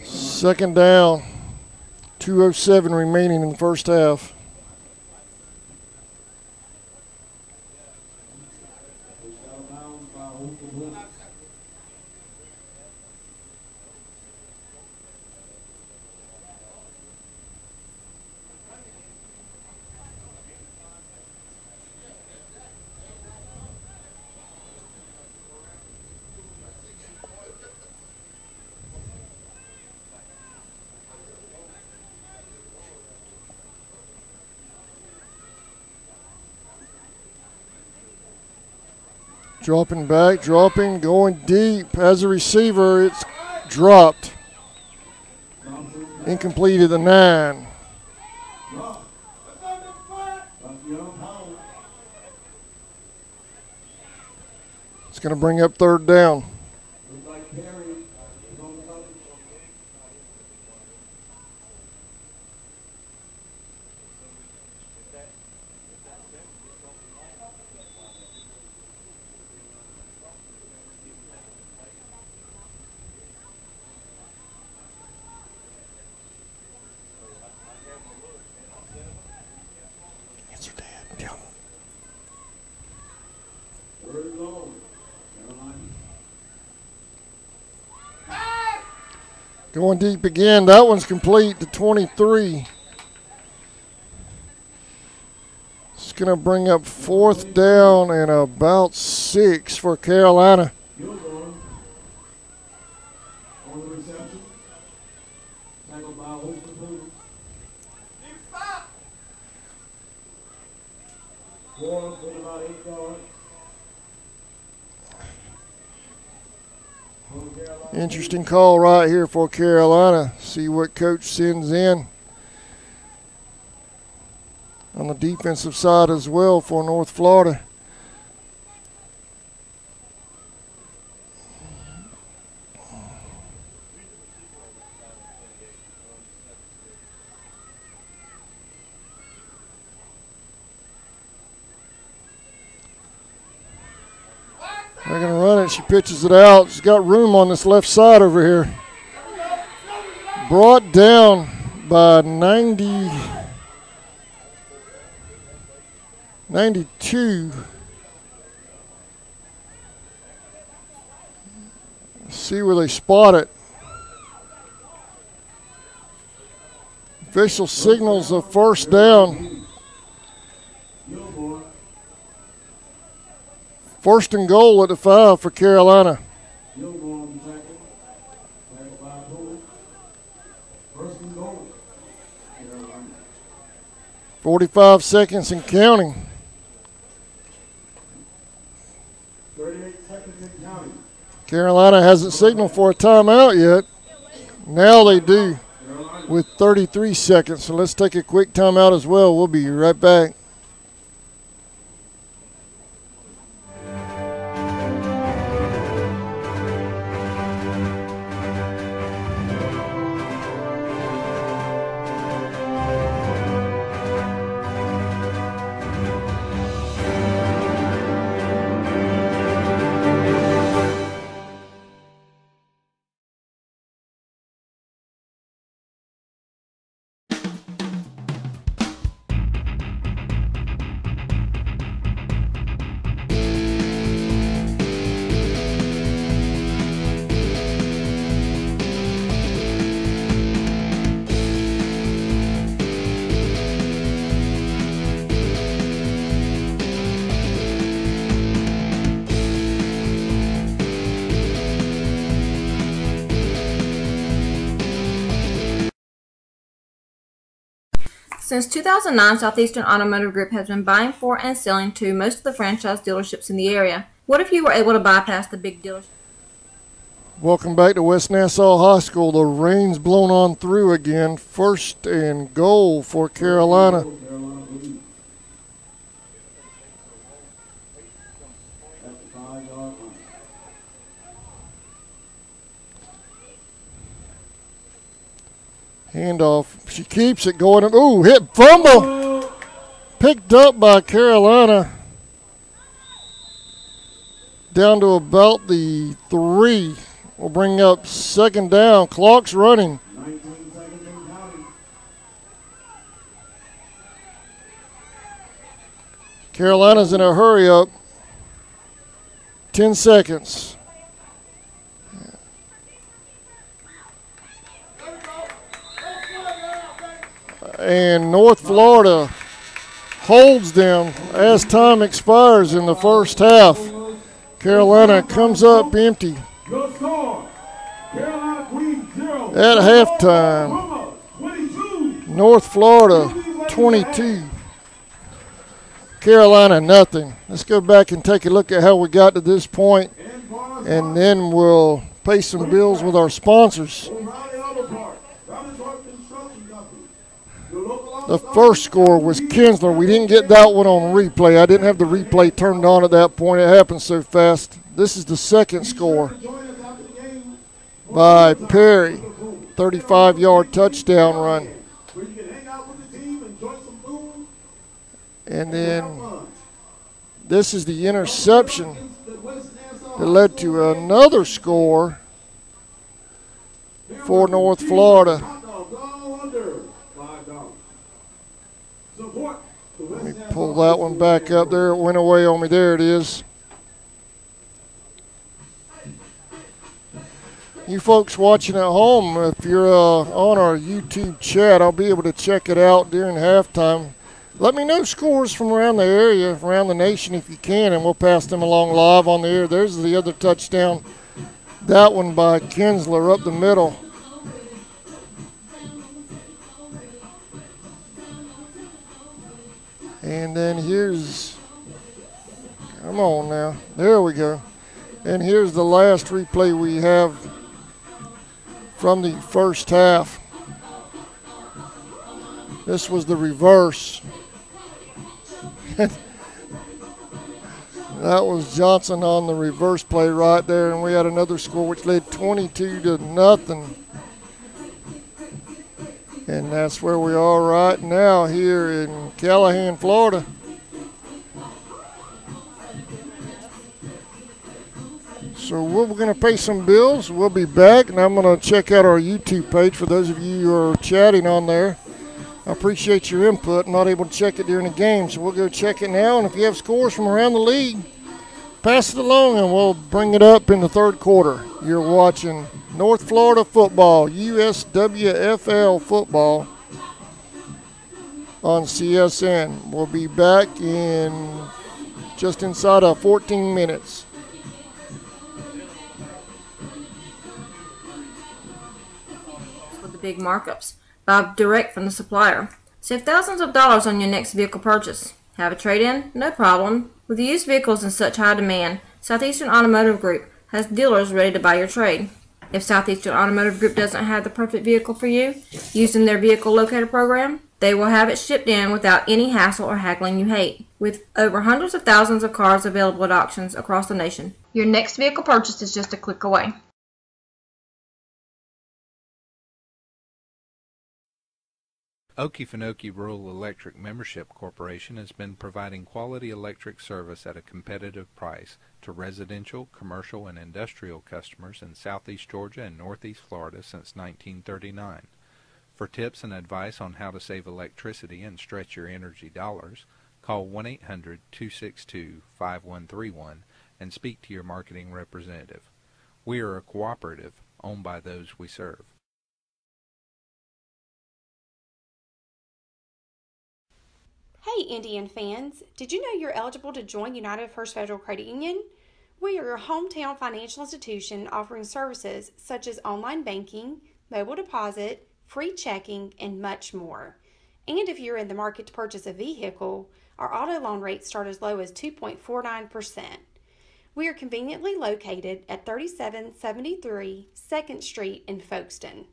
Second down, 2:07 remaining in the first half. Dropping back, dropping, going deep. As a receiver, it's dropped. Incomplete at the 9. It's going to bring up third down. Going deep again. That one's complete to 23. It's going to bring up fourth down and about 6 for Carolina. Interesting call right here for Carolina. See what coach sends in on the defensive side as well for North Florida. They're going to run it. She pitches it out. She's got room on this left side over here. Brought down by 92. Let's see where they spot it. Official signals a first down. First and goal at the 5 for Carolina. 45 seconds and counting. 38 seconds and counting. Carolina hasn't signaled for a timeout yet. Now they do with 33 seconds. So let's take a quick timeout as well. We'll be right back. Since 2009, Southeastern Automotive Group has been buying for and selling to most of the franchise dealerships in the area. What if you were able to bypass the big dealerships? Welcome back to West Nassau High School. The rain's blown on through again. First and goal for Carolina. Handoff. She keeps it going. Ooh, hit fumble. Picked up by Carolina. Down to about the 3. We'll bring up second down. Clock's running. 19 seconds and counting. Carolina's in a hurry up. 10 seconds. And North Florida holds them as time expires in the first half. Carolina comes up empty. Your score, Carolina Queens 0. At halftime, Puma 22. North Florida 22. Carolina nothing. Let's go back and take a look at how we got to this point, and then we'll pay some bills with our sponsors. The first score was Kinsler. We didn't get that one on replay. I didn't have the replay turned on at that point. It happened so fast. This is the second score by Perry. 35-yard touchdown run. And then this is the interception that led to another score for North Florida. Let me pull that one back up there. It went away on me. There it is. You folks watching at home, if you're on our YouTube chat, I'll be able to check it out during halftime. Let me know scores from around the area, around the nation if you can, and we'll pass them along live on the air. There's the other touchdown. That one by Kinsler up the middle. And then here's, come on now, there we go. And here's the last replay we have from the first half. This was the reverse. That was Johnson on the reverse play right there, and we had another score which led 22-0. And that's where we are right now here in Callahan, Florida. So we're going to pay some bills. We'll be back, and I'm going to check out our YouTube page for those of you who are chatting on there. I appreciate your input. I'm not able to check it during the game, so we'll go check it now. And if you have scores from around the league, pass it along, and we'll bring it up in the third quarter. You're watching North Florida football, USWFL football on CSN. We'll be back in just inside of 14 minutes. With the big markups, buy direct from the supplier. Save thousands of dollars on your next vehicle purchase. Have a trade-in? No problem. With used vehicles in such high demand, Southeastern Automotive Group has dealers ready to buy your trade. If Southeastern Automotive Group doesn't have the perfect vehicle for you, using their vehicle locator program, they will have it shipped in without any hassle or haggling you hate. With over hundreds of thousands of cars available at auctions across the nation, your next vehicle purchase is just a click away. Okefenokee Rural Electric Membership Corporation has been providing quality electric service at a competitive price to residential, commercial, and industrial customers in southeast Georgia and northeast Florida since 1939. For tips and advice on how to save electricity and stretch your energy dollars, call 1-800-262-5131 and speak to your marketing representative. We are a cooperative owned by those we serve. Hey Indian fans, did you know you're eligible to join United First Federal Credit Union? We are your hometown financial institution offering services such as online banking, mobile deposit, free checking, and much more. And if you're in the market to purchase a vehicle, our auto loan rates start as low as 2.49%. We are conveniently located at 3773 2nd Street in Folkestone.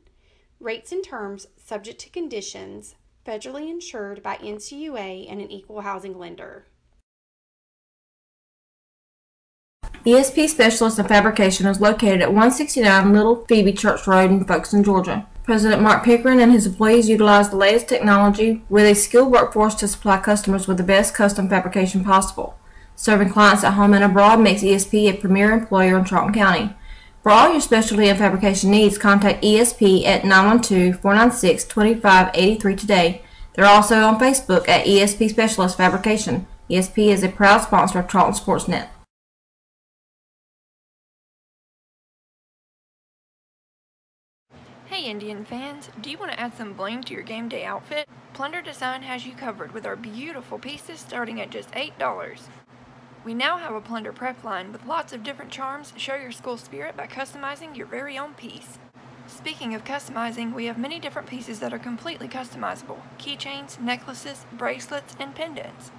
Rates and terms subject to conditions, federally insured by NCUA and an equal housing lender. ESP Specialist in Fabrication is located at 169 Little Phoebe Church Road in Folkestone, Georgia. President Mark Pickering and his employees utilize the latest technology with a skilled workforce to supply customers with the best custom fabrication possible. Serving clients at home and abroad makes ESP a premier employer in Charlton County. For all your specialty and fabrication needs, contact ESP at 912-496-2583 today. They're also on Facebook at ESP Specialist Fabrication. ESP is a proud sponsor of Charlton Sportsnet. Hey Indian fans, do you want to add some bling to your game day outfit? Plunder Design has you covered with our beautiful pieces starting at just $8. We now have a Plunder prep line with lots of different charms. Show your school spirit by customizing your very own piece. Speaking of customizing, we have many different pieces that are completely customizable. Keychains, necklaces, bracelets, and pendants.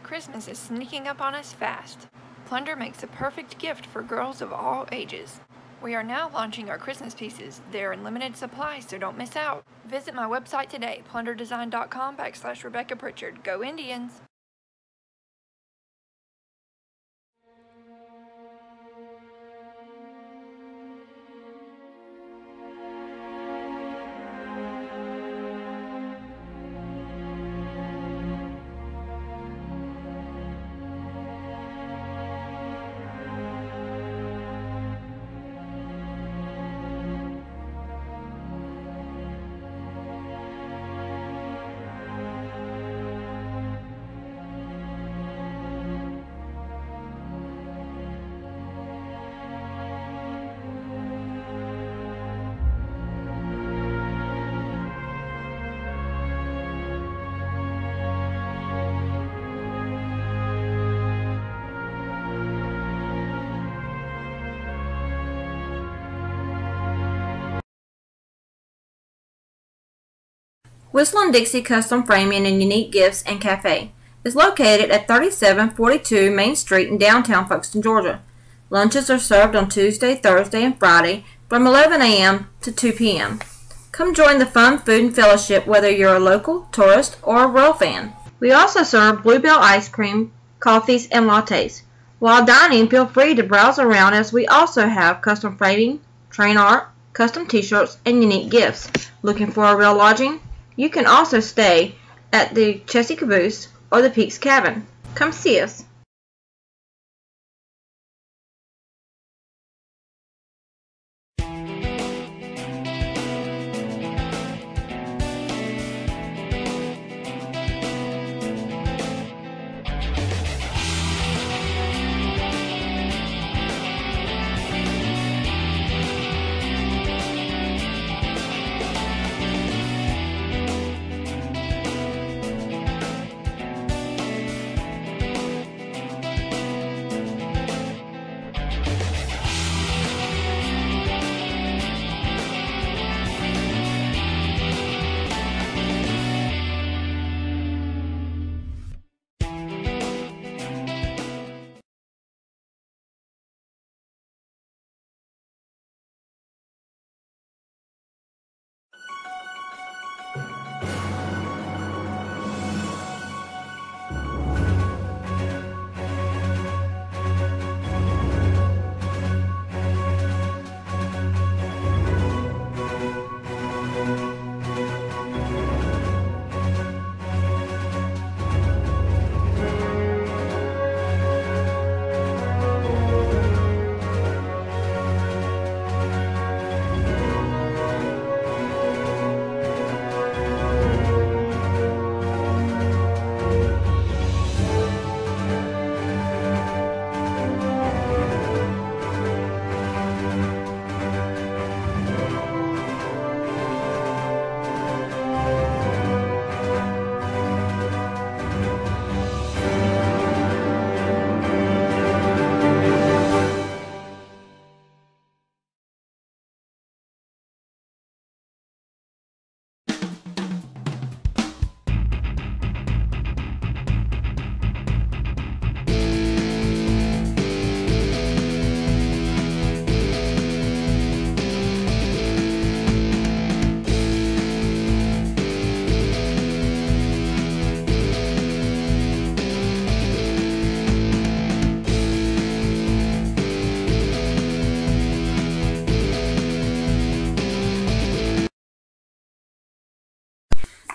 Christmas is sneaking up on us fast. Plunder makes a perfect gift for girls of all ages. We are now launching our Christmas pieces. They're in limited supply, so don't miss out. Visit my website today, plunderdesign.com/Rebecca Pritchard. Go Indians! Whistle & Dixie Custom Framing and Unique Gifts and Cafe is located at 3742 Main Street in downtown Folkestone, Georgia. Lunches are served on Tuesday, Thursday, and Friday from 11 a.m. to 2 p.m. Come join the fun, food, and fellowship whether you're a local, tourist, or a Royal fan. We also serve Bluebell ice cream, coffees, and lattes. While dining, feel free to browse around as we also have custom framing, train art, custom t-shirts, and unique gifts. Looking for a real lodging? You can also stay at the Chessy Caboose or the Peaks Cabin. Come see us.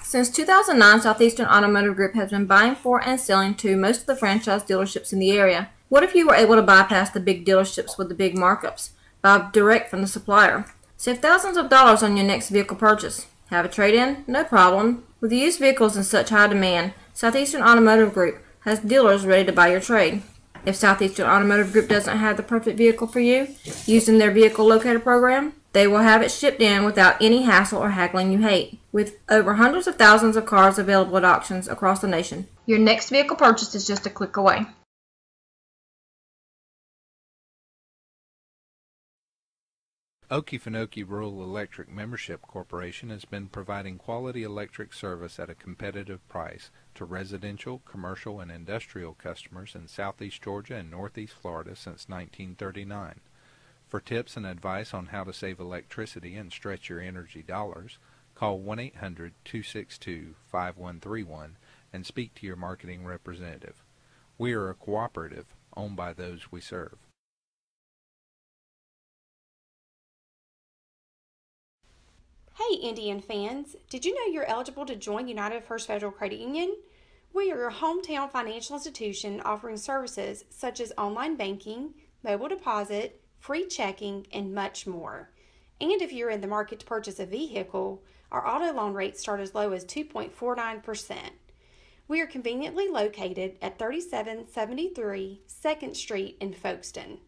Since 2009, Southeastern Automotive Group has been buying for and selling to most of the franchise dealerships in the area. What if you were able to bypass the big dealerships with the big markups? Buy direct from the supplier. Save thousands of dollars on your next vehicle purchase. Have a trade-in? No problem. With used vehicles in such high demand, Southeastern Automotive Group has dealers ready to buy your trade. If Southeastern Automotive Group doesn't have the perfect vehicle for you, using their vehicle locator program, they will have it shipped in without any hassle or haggling you hate. With over hundreds of thousands of cars available at auctions across the nation, your next vehicle purchase is just a click away. Okefenokee Rural Electric Membership Corporation has been providing quality electric service at a competitive price to residential, commercial, and industrial customers in southeast Georgia and northeast Florida since 1939. For tips and advice on how to save electricity and stretch your energy dollars, call 1-800-262-5131 and speak to your marketing representative. We are a cooperative owned by those we serve. Hey Indian fans, did you know you're eligible to join United First Federal Credit Union? We are your hometown financial institution offering services such as online banking, mobile deposit, free checking, and much more. And if you're in the market to purchase a vehicle, our auto loan rates start as low as 2.49%. We are conveniently located at 3773 2nd Street in Folkestone.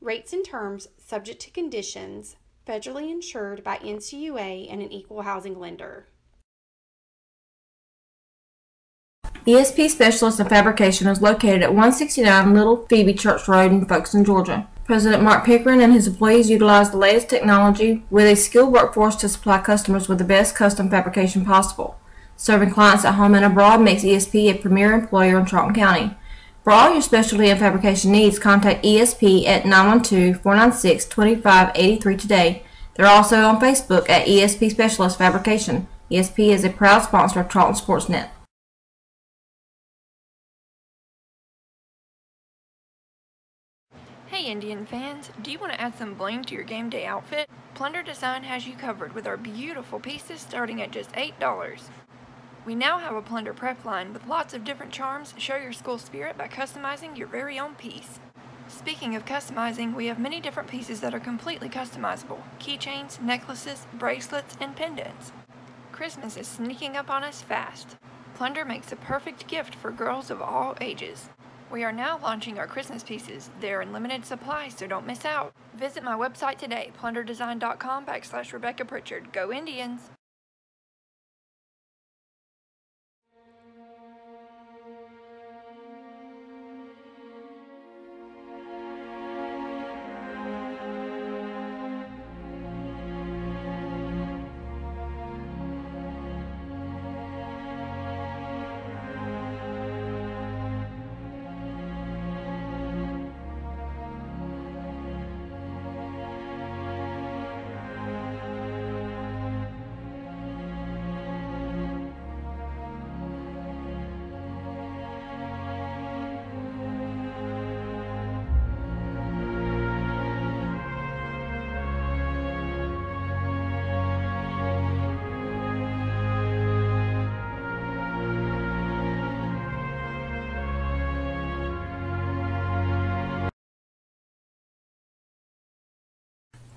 Rates and terms subject to conditions, federally insured by NCUA and an equal housing lender. ESP Specialist in Fabrication is located at 169 Little Phoebe Church Road in Folkestone, Georgia. President Mark Pickering and his employees utilize the latest technology with a skilled workforce to supply customers with the best custom fabrication possible. Serving clients at home and abroad makes ESP a premier employer in Charlton County. For all your specialty and fabrication needs, contact ESP at 912-496-2583 today. They're also on Facebook at ESP Specialist Fabrication. ESP is a proud sponsor of Charlton Sportsnet. Hey Indian fans, do you want to add some bling to your game day outfit? Plunder Design has you covered with our beautiful pieces starting at just $8. We now have a Plunder prep line with lots of different charms. Show your school spirit by customizing your very own piece. Speaking of customizing, we have many different pieces that are completely customizable. Keychains, necklaces, bracelets, and pendants. Christmas is sneaking up on us fast. Plunder makes a perfect gift for girls of all ages. We are now launching our Christmas pieces. They're in limited supply, so don't miss out. Visit my website today, plunderdesign.com/Rebecca Pritchard. Go Indians!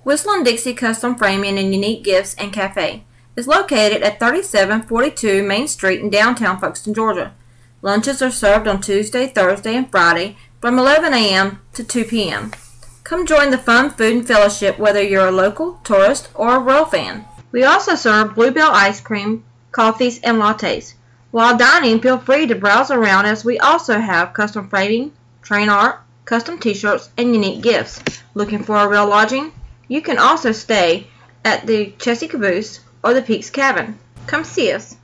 Whistling Dixie Custom Framing and Unique Gifts and Cafe is located at 3742 Main Street in downtown Folkestone, Georgia. Lunches are served on Tuesday, Thursday, and Friday from 11 a.m. to 2 p.m. Come join the fun food and fellowship whether you're a local, tourist, or a Royal fan. We also serve Bluebell ice cream, coffees, and lattes. While dining, feel free to browse around as we also have custom framing, train art, custom t-shirts, and unique gifts. Looking for a real lodging? You can also stay at the Chessie Caboose or the Peaks Cabin. Come see us.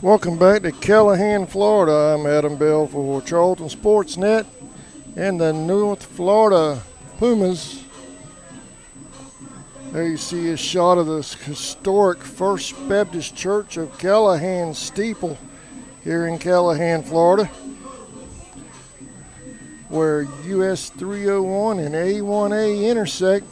Welcome back to Callahan, Florida. I'm Adam Bell for Charlton Sportsnet and the North Florida Pumas. There you see a shot of the historic First Baptist Church of Callahan steeple here in Callahan, Florida, where US 301 and A1A intersect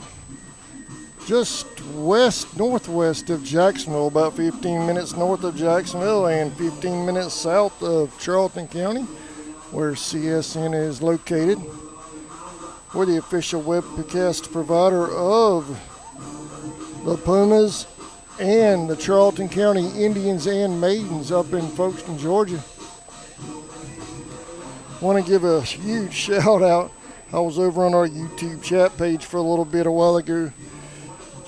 just northwest of Jacksonville, about 15 minutes north of Jacksonville and 15 minutes south of Charlton County, where CSN is located. We're the official webcast provider of the Pumas and the Charlton County Indians and Maidens up in Folkestone, Georgia. Want to give a huge shout out. I was over on our YouTube chat page for a little bit a while ago.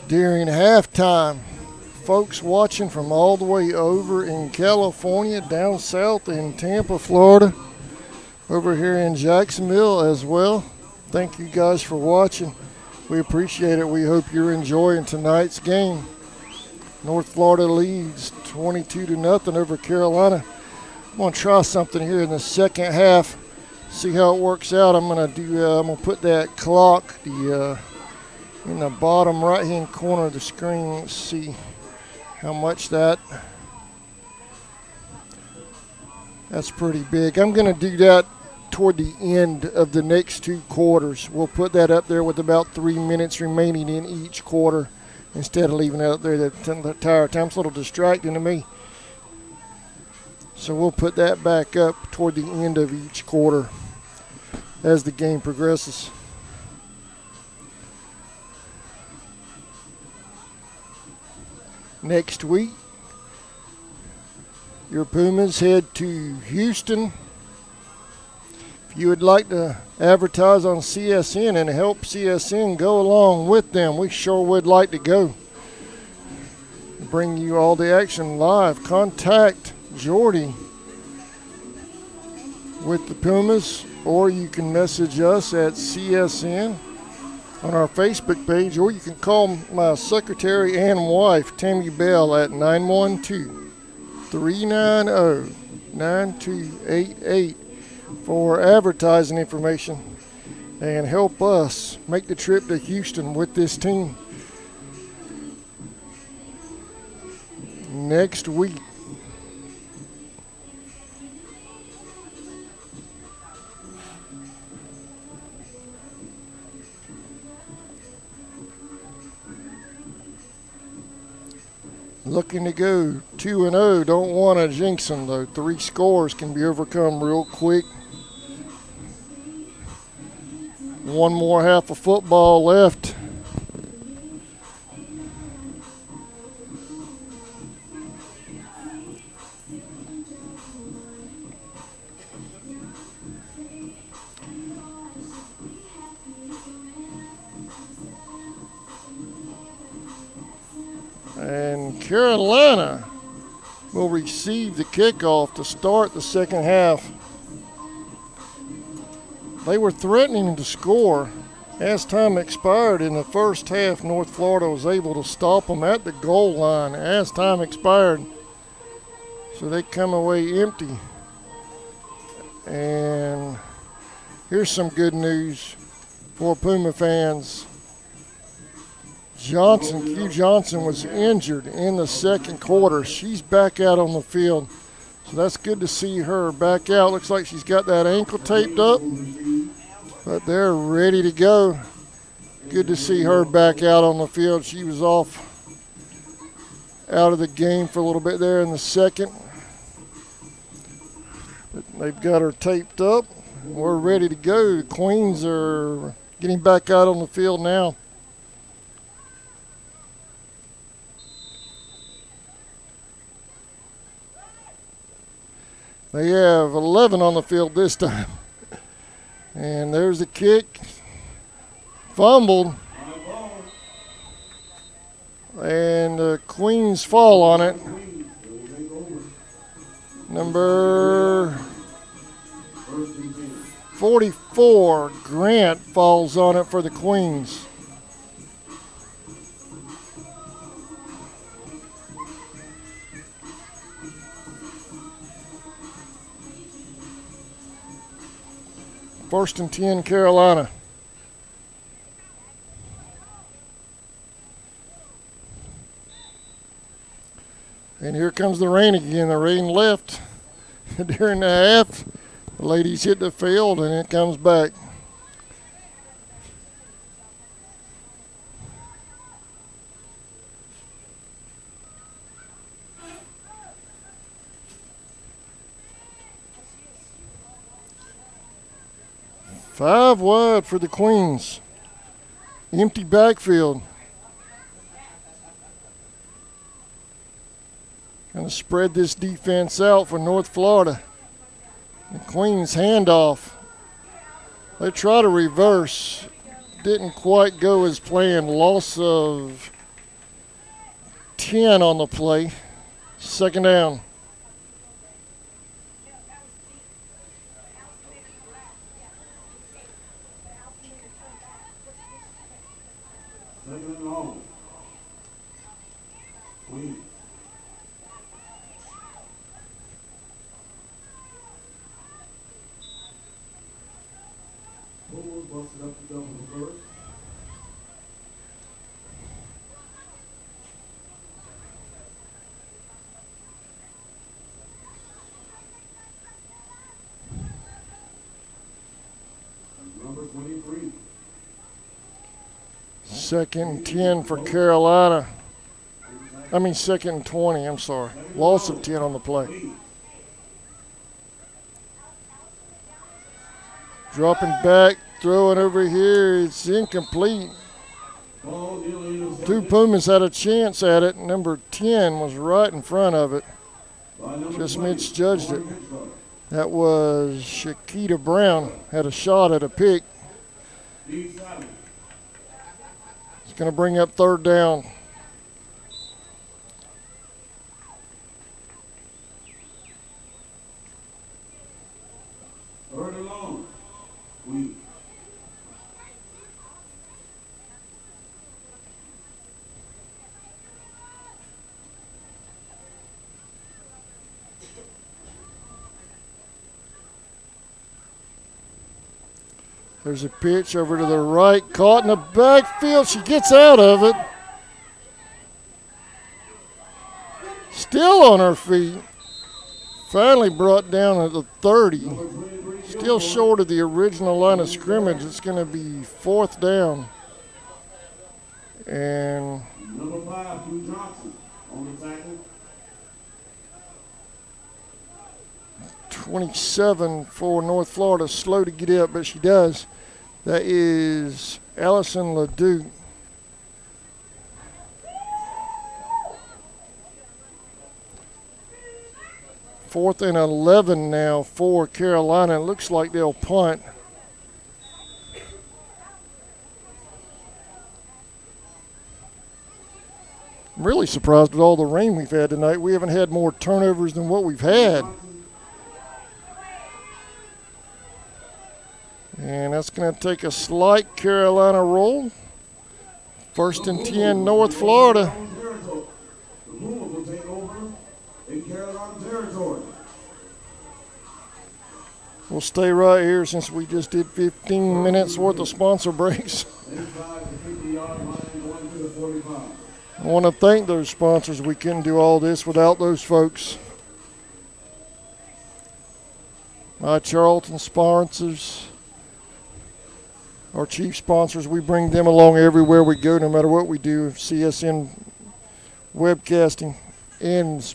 During halftime, folks watching from all the way over in California, down south in Tampa, Florida, over here in Jacksonville as well. Thank you guys for watching. We appreciate it. We hope you're enjoying tonight's game. North Florida leads 22-0 over Carolina. I'm going to try something here in the second half, see how it works out. I'm going to put that clock, in the bottom right-hand corner of the screen. Let's see how much that's pretty big. I'm going to do that toward the end of the next two quarters. We'll put that up there with about 3 minutes remaining in each quarter instead of leaving it up there the entire time. It's a little distracting to me. So we'll put that back up toward the end of each quarter as the game progresses. Next week, your Pumas head to Houston. If you would like to advertise on CSN and help CSN go along with them, we sure would like to go. Bring you all the action live. Contact Jordy with the Pumas, or you can message us at CSN on our Facebook page, or you can call my secretary and wife, Tammy Bell, at 912-390-9288 for advertising information and help us make the trip to Houston with this team next week. Looking to go 2-0. Don't want to jinx them, though. 3 scores can be overcome real quick. One more half of football left. And Carolina will receive the kickoff to start the second half. They were threatening to score as time expired in the first half. North Florida was able to stop them at the goal line as time expired. So they come away empty. And here's some good news for Puma fans. Q Johnson was injured in the second quarter. She's back out on the field. So that's good to see her back out. Looks like she's got that ankle taped up, but they're ready to go. Good to see her back out on the field. She was out of the game for a little bit there in the second. But they've got her taped up. We're ready to go. The Queens are getting back out on the field now. They have 11 on the field this time. And there's the kick. Fumbled. And the Queens fall on it. Number 44, Grant, falls on it for the Queens. First and 10, Carolina. And here comes the rain again. The rain left during the half. The ladies hit the field, and it comes back. Five wide for the Queens. Empty backfield. Going to spread this defense out for North Florida. The Queens handoff. They try to reverse. Didn't quite go as planned. Loss of 10 on the play. Second down. Second and long. Queen. Pumas busted up the double reverse. Number 23. Second and 10 for Carolina. Second and 20, I'm sorry. Loss of 10 on the play. Dropping back, throwing over here. It's incomplete. Two Pumas had a chance at it. Number 10 was right in front of it. Just misjudged it. That was Shakita Brown. Had a shot at a pick. It's going to bring up third down. Third and long. There's a pitch over to the right, caught in the backfield. She gets out of it. Still on her feet. Finally brought down at the 30. Still short of the original line of scrimmage. It's going to be fourth down. And number 5, Drew Johnson on the tackle. 27 for North Florida. Slow to get up, but she does. That is Allison LeDuc. Fourth and 11 now for Carolina. It looks like they'll punt. I'm really surprised with all the rain we've had tonight. We haven't had more turnovers than what we've had. And that's going to take a slight Carolina roll. First and 10, North Florida. The Puma will take over in Carolina territory. We'll stay right here since we just did 15 minutes worth of sponsor breaks. I want to thank those sponsors. We couldn't do all this without those folks. My Charlton sponsors, our chief sponsors, we bring them along everywhere we go, no matter what we do. CSN Webcasting and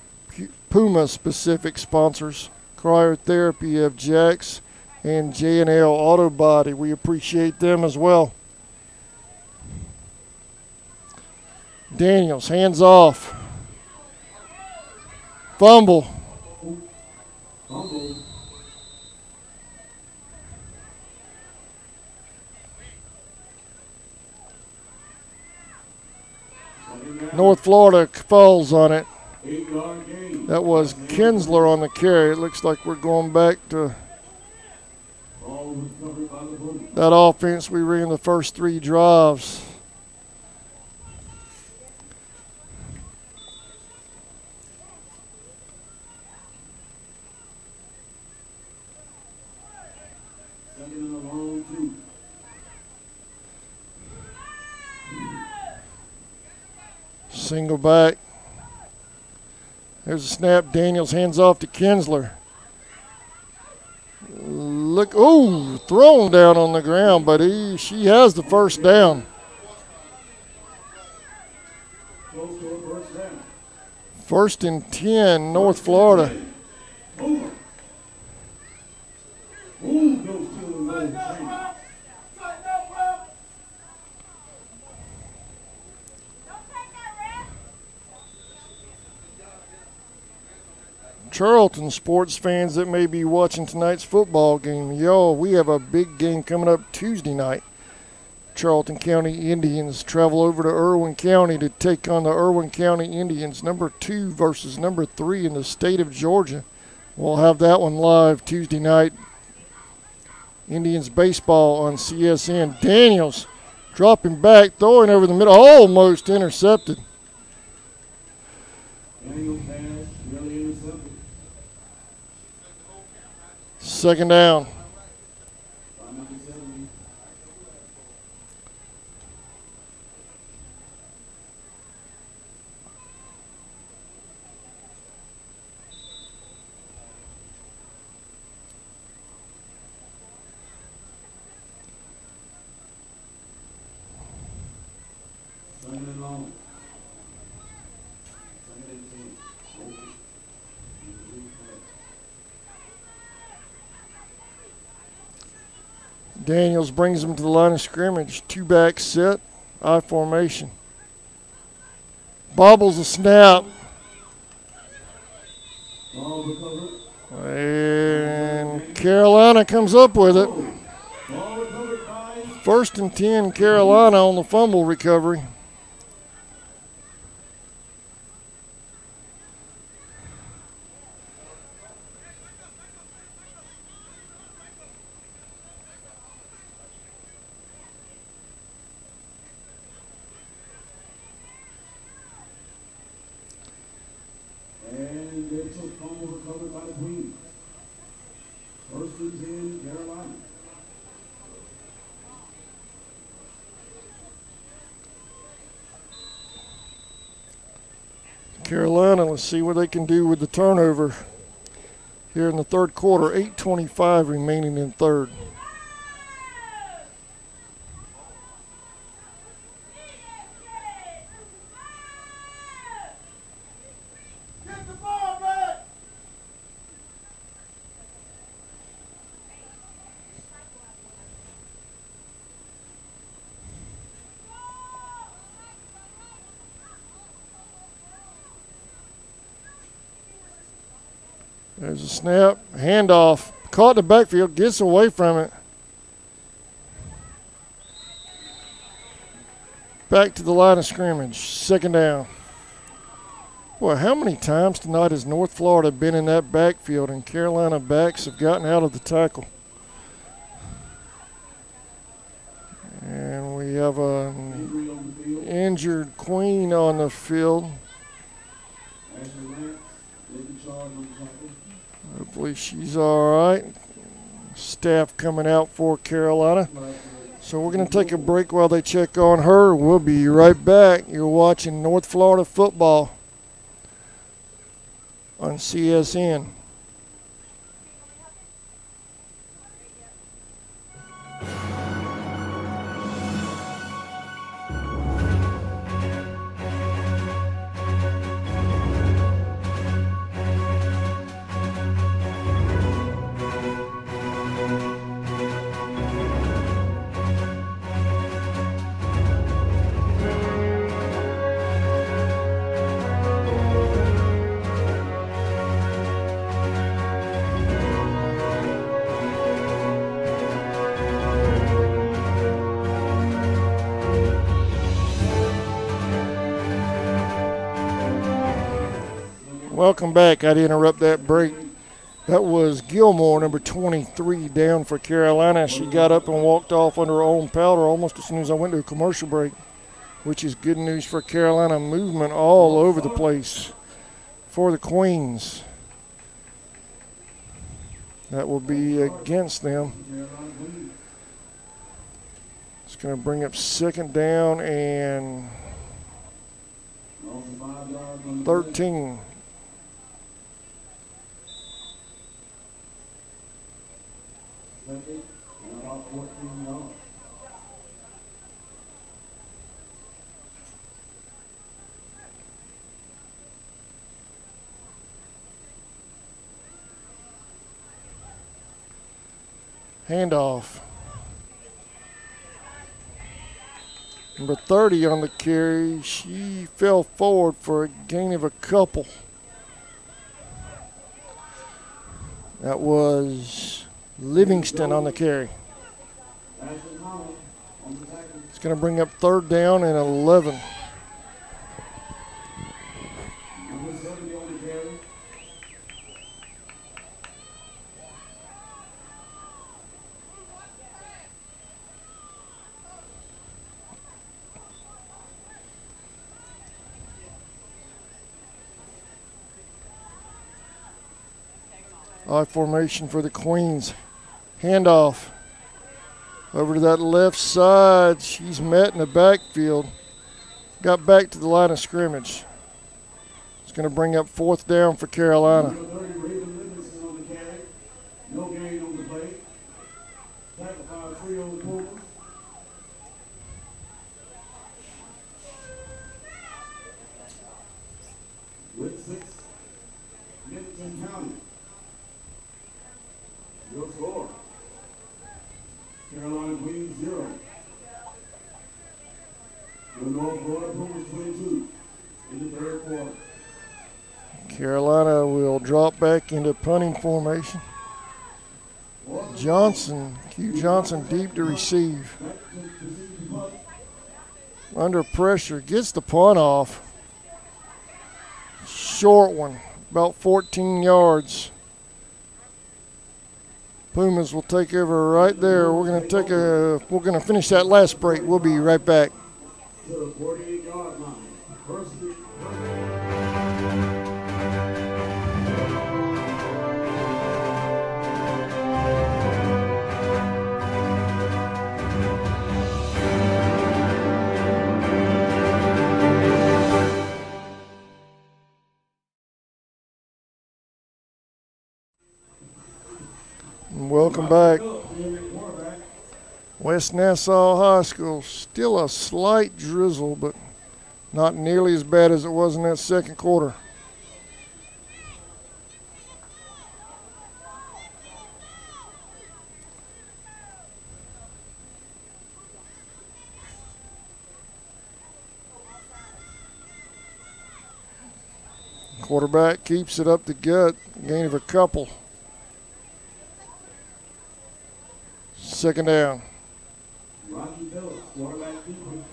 Puma specific sponsors. Cryotherapy of Jax and J&L Auto Body. We appreciate them as well. Daniels, hands off. Fumble. North Florida falls on it. That was Kinsler on the carry. It looks like we're going back to that offense we ran the first three drives. Second and Single back. There's a snap. Daniels hands off to Kinsler. Look, oh, thrown down on the ground, but she has the first down. First and 10, North Florida. Charlton sports fans that may be watching tonight's football game, we have a big game coming up Tuesday night. Charlton County Indians travel over to Irwin County to take on the Irwin County Indians, number 2 versus number 3 in the state of Georgia. We'll have that one live Tuesday night. Indians baseball on CSN. Daniels dropping back, throwing over the middle, almost intercepted. Second down. Daniels brings them to the line of scrimmage. 2-back set, I formation. Bobbles a snap. And Carolina comes up with it. First and 10, Carolina on the fumble recovery. Carolina, let's see what they can do with the turnover here in the third quarter. 8:25 remaining in third. There's a snap, handoff, caught in the backfield, gets away from it. Back to the line of scrimmage, second down. Boy, how many times tonight has North Florida been in that backfield and Carolina backs have gotten out of the tackle? And we have an injured Queen on the field. Hopefully she's all right. Staff coming out for Carolina. So we're going to take a break while they check on her. We'll be right back. You're watching North Florida football on CSN. Welcome back. I had to interrupt that break. That was Gilmore, number 23, down for Carolina. She got up and walked off under her own powder almost as soon as I went to a commercial break, which is good news for Carolina. Movement all over the place for the Queens. That will be against them. It's going to bring up second down and 13. Second, and about 14 yards. Handoff. Number 30 on the carry. She fell forward for a gain of a couple. That was Livingston on the carry. It's going to bring up 3rd down and 11. I formation for the Queens. Handoff over to that left side. She's met in the backfield. Got back to the line of scrimmage. It's going to bring up 4th down for Carolina. No gain on the play. Tackle by 3 on the Pumas. With 6 minutes and counting. Your score. Carolina Queens 0. The North Florida Pumas 22 in the 3rd quarter. Carolina will drop back into punting formation. Johnson, Q Johnson deep to receive. Under pressure, gets the punt off. Short one, about 14 yards. Pumas will take over right there. We're going to finish that last break. We'll be right back. To the 48-yard line. First Welcome back. West Nassau High School, still a slight drizzle, but not nearly as bad as it was in that 2nd quarter. Quarterback keeps it up the gut, gain of a couple. 2nd down. Rocky Phillips, quarterback keeper.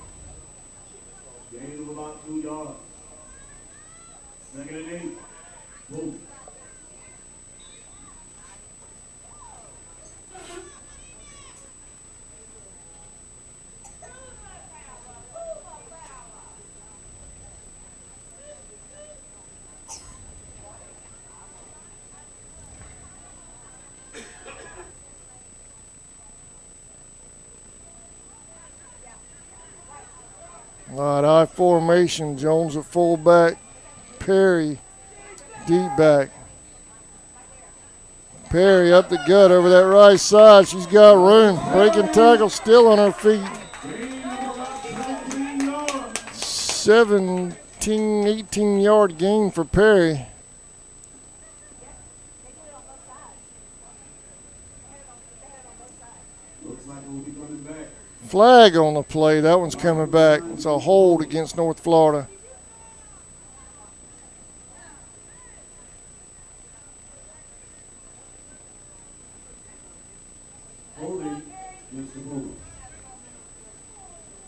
Gain of about 2 yards. 2nd and 8. Boom. All right, I formation. Jones at fullback. Perry deep back. Perry up the gut over that right side. She's got room. Breaking tackle, still on her feet. 17, 18-yard gain for Perry. Flag on the play. That one's coming back. It's a hold against North Florida.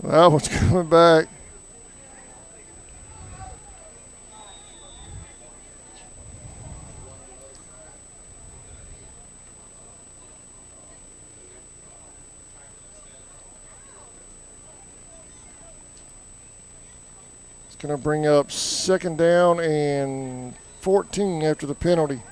That one's coming back. Going to bring up 2nd down and 14 after the penalty.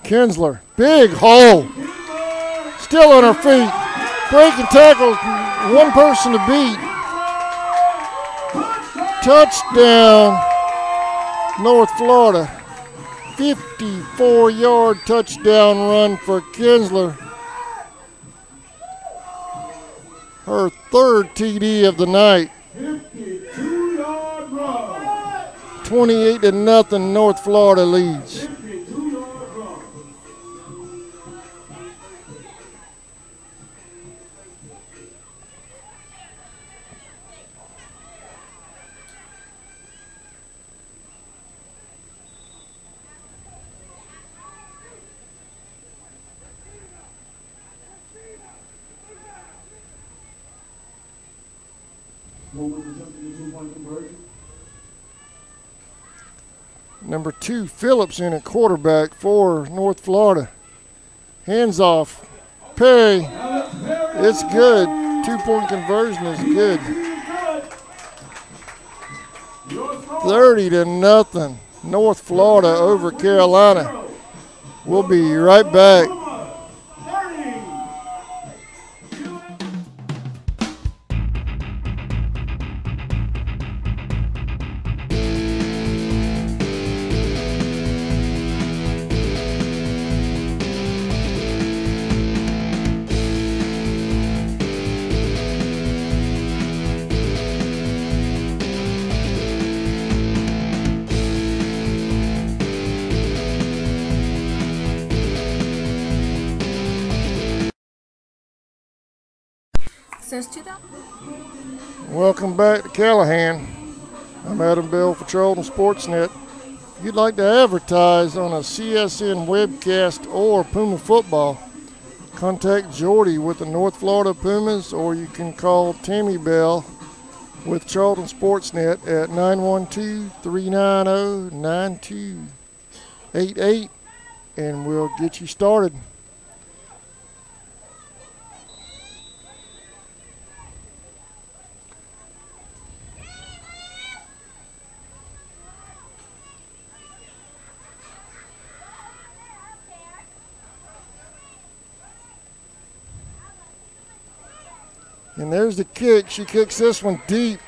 Kinsler, big hole. Still on her feet. Breaking tackle, one person to beat. Touchdown, North Florida. 54-yard touchdown run for Kinsler. Her third TD of the night. 52-yard run. 28-0, North Florida leads. 52-yard run. Pumas attempting a two-point conversion. Number 2, Phillips in at quarterback for North Florida. Hands off. Perry. It's good. 2-point conversion is good. 30-0. North Florida over Carolina. We'll be right back. Since 2000. Welcome back to Callahan. I'm Adam Bell for Charlton Sportsnet. If you'd like to advertise on a CSN webcast or Puma football, contact Jordy with the North Florida Pumas, or you can call Tammy Bell with Charlton Sportsnet at 912-390-9288, and we'll get you started. And there's the kick. She kicks this one deep.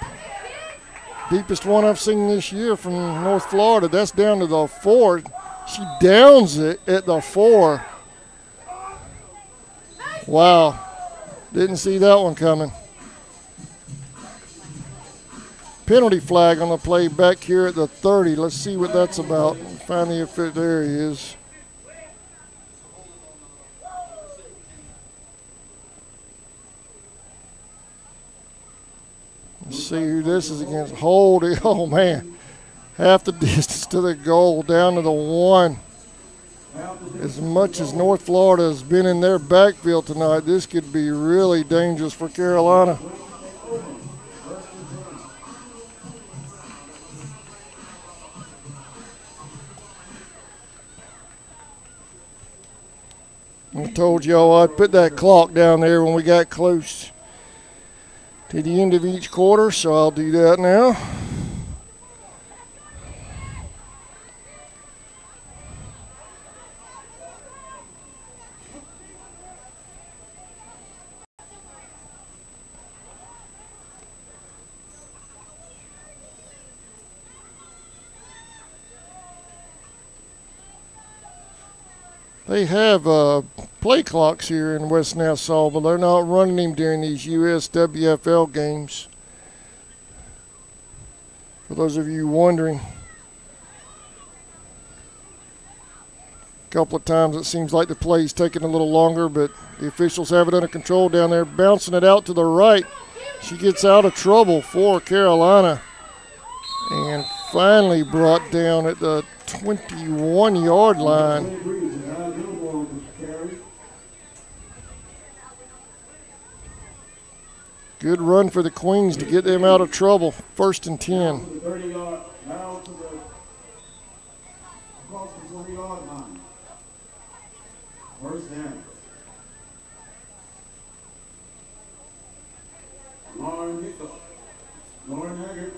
Deepest one I've seen this year from North Florida. That's down to the 4. She downs it at the 4. Wow. Didn't see that one coming. Penalty flag on the play back here at the 30. Let's see what that's about. Finally, if it, there he is. Let's see who this is against. Hold it. Oh, man. Half the distance to the goal, down to the 1. As much as North Florida has been in their backfield tonight, this could be really dangerous for Carolina. I told y'all I'd put that clock down there when we got close to the end of each quarter, so I'll do that now. They have play clocks here in West Nassau, but they're not running them during these USWFL games. For those of you wondering, a couple of times it seems like the play's taking a little longer, but the officials have it under control down there, bouncing it out to the right. She gets out of trouble for Carolina and finally brought down at the 21-yard line. Good run for the Queens to get them out of trouble. 1st and 10. 30-yard, now to the across the 20-yard line. 1st down. Lauren Kickoff. Lauren Haggard.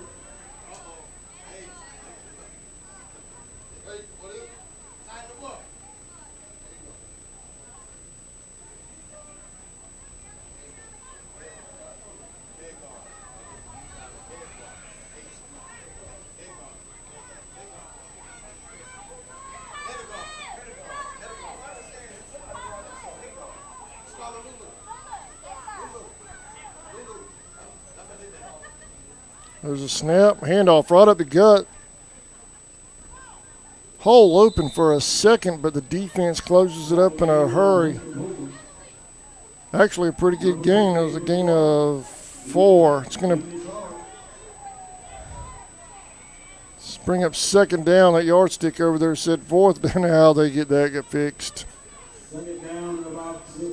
There's a snap, handoff right up the gut. Hole open for a second, but the defense closes it up in a hurry. Actually a pretty good gain. It was a gain of 4. It's going to bring up second down. That yardstick over there said fourth down. How they get that fixed. Second down and about 6.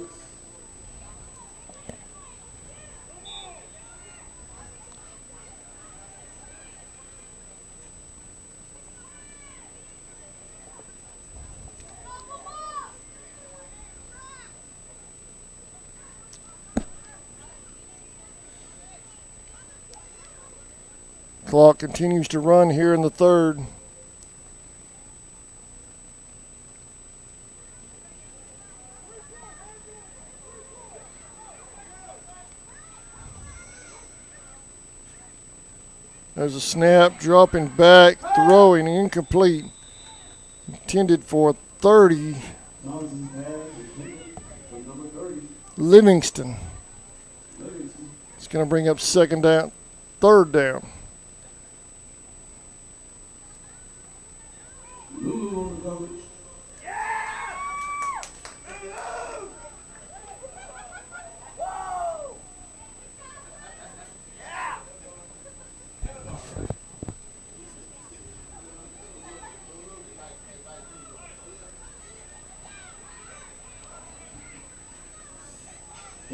Clock continues to run here in the third. There's a snap, dropping back, throwing, incomplete. Intended for 30. Livingston. It's going to bring up second down, third down.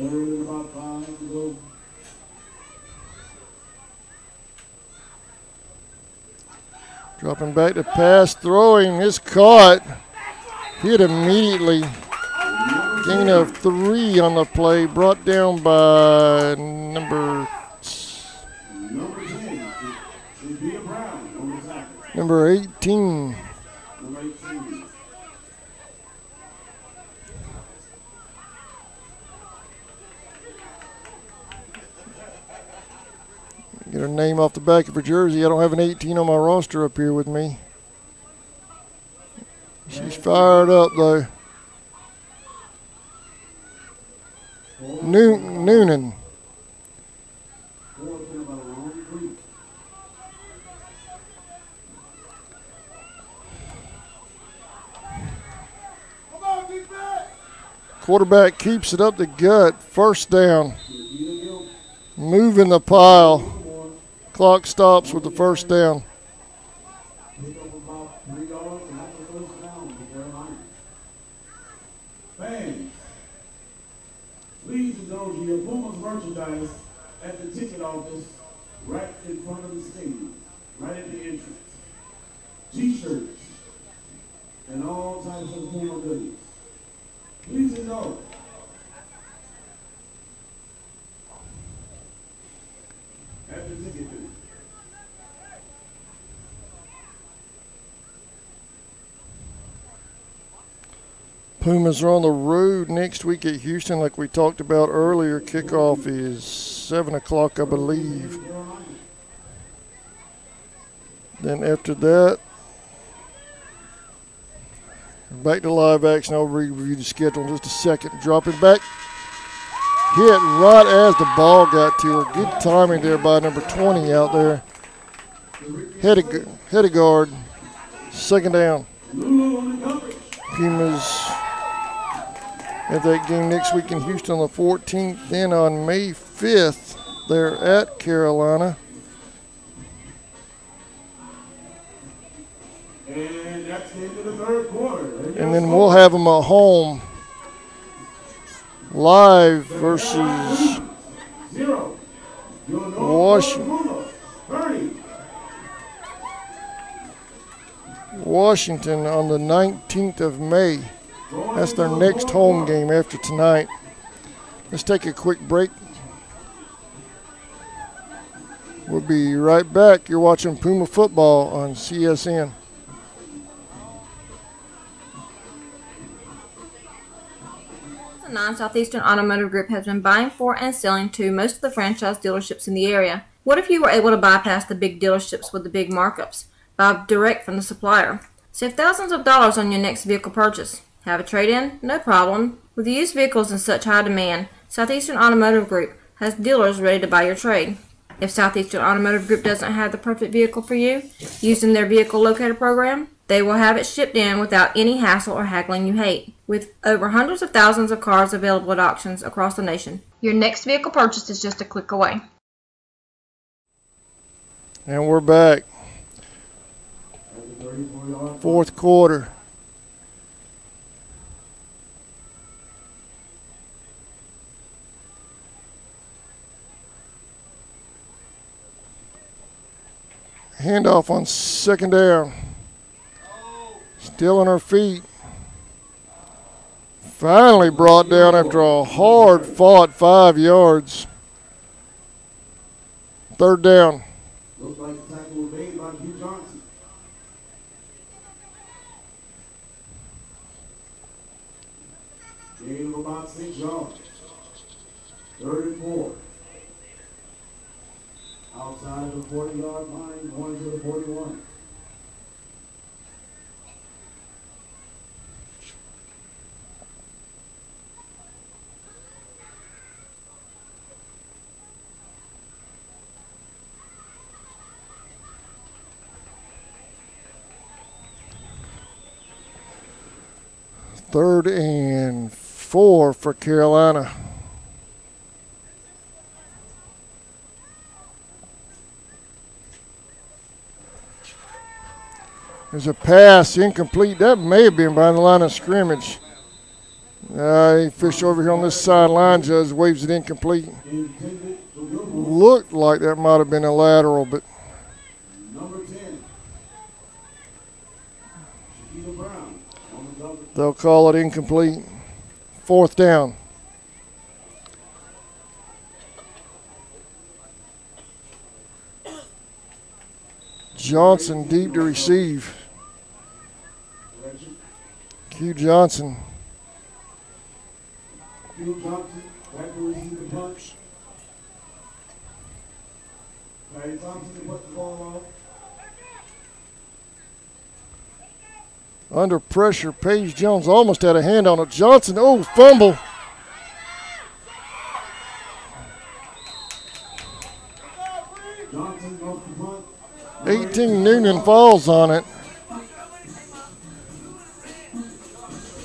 About 5 to go. Dropping back to pass, throwing, is caught. Hit immediately. Gain of 3 on the play, brought down by number 18. Get her name off the back of her jersey. I don't have an 18 on my roster up here with me. She's fired up though. Noonan. Quarterback keeps it up the gut. First down. Moving the pile. Clock stops with the first down. Fans, please indulge your Pumas merchandise at the ticket office right in front of the stadium, right at the entrance. T-shirts and all types of Puma goodies. Please indulge. At the ticket booth. Pumas are on the road next week at Houston, like we talked about earlier. Kickoff is 7 o'clock, I believe. Then after that, back to live action. I'll review the schedule in just a second. Dropping back. Hit right as the ball got to her. Good timing there by number 20 out there. Head of guard. Second down. Pumas have that game next week in Houston on the 14th. Then on May 5th, they're at Carolina. And that's the end of the third quarter. And then we'll have them at home live versus Washington on the 19th of May. That's their next home game after tonight. Let's take a quick break. We'll be right back. You're watching Puma football on CSN. The Non-Southeastern Automotive Group has been buying for and selling to most of the franchise dealerships in the area. What if you were able to bypass the big dealerships with the big markups? Buy direct from the supplier. Save thousands of dollars on your next vehicle purchase. Have a trade-in? No problem. With used vehicles in such high demand, Southeastern Automotive Group has dealers ready to buy your trade. If Southeastern Automotive Group doesn't have the perfect vehicle for you, using their vehicle locator program, they will have it shipped in without any hassle or haggling you hate. With over hundreds of thousands of cars available at auctions across the nation, your next vehicle purchase is just a click away. And we're back. Fourth quarter. Handoff on second down. Still on her feet. Finally brought down after a hard fought 5 yards. Third down. Looks like the tackle was made by Hugh Johnson. Gain of about 6 yards. 3rd and 4. Outside of the 40-yard line, going to the 41. Third and 4 for Carolina. There's a pass incomplete. That may have been by the line of scrimmage. Fish over here on this sideline. Judge waves it incomplete. Looked like that might have been a lateral, but Number 10. Shaquille Brown. they'll call it incomplete. 4th down. Johnson deep to receive. Q Johnson. Hugh Johnson, back to receive the punch. Larry Thompson to put the ball off. Under pressure, Paige Jones almost had a hand on it. Johnson, oh, fumble. Johnson off the punt. 18 Noonan falls on it.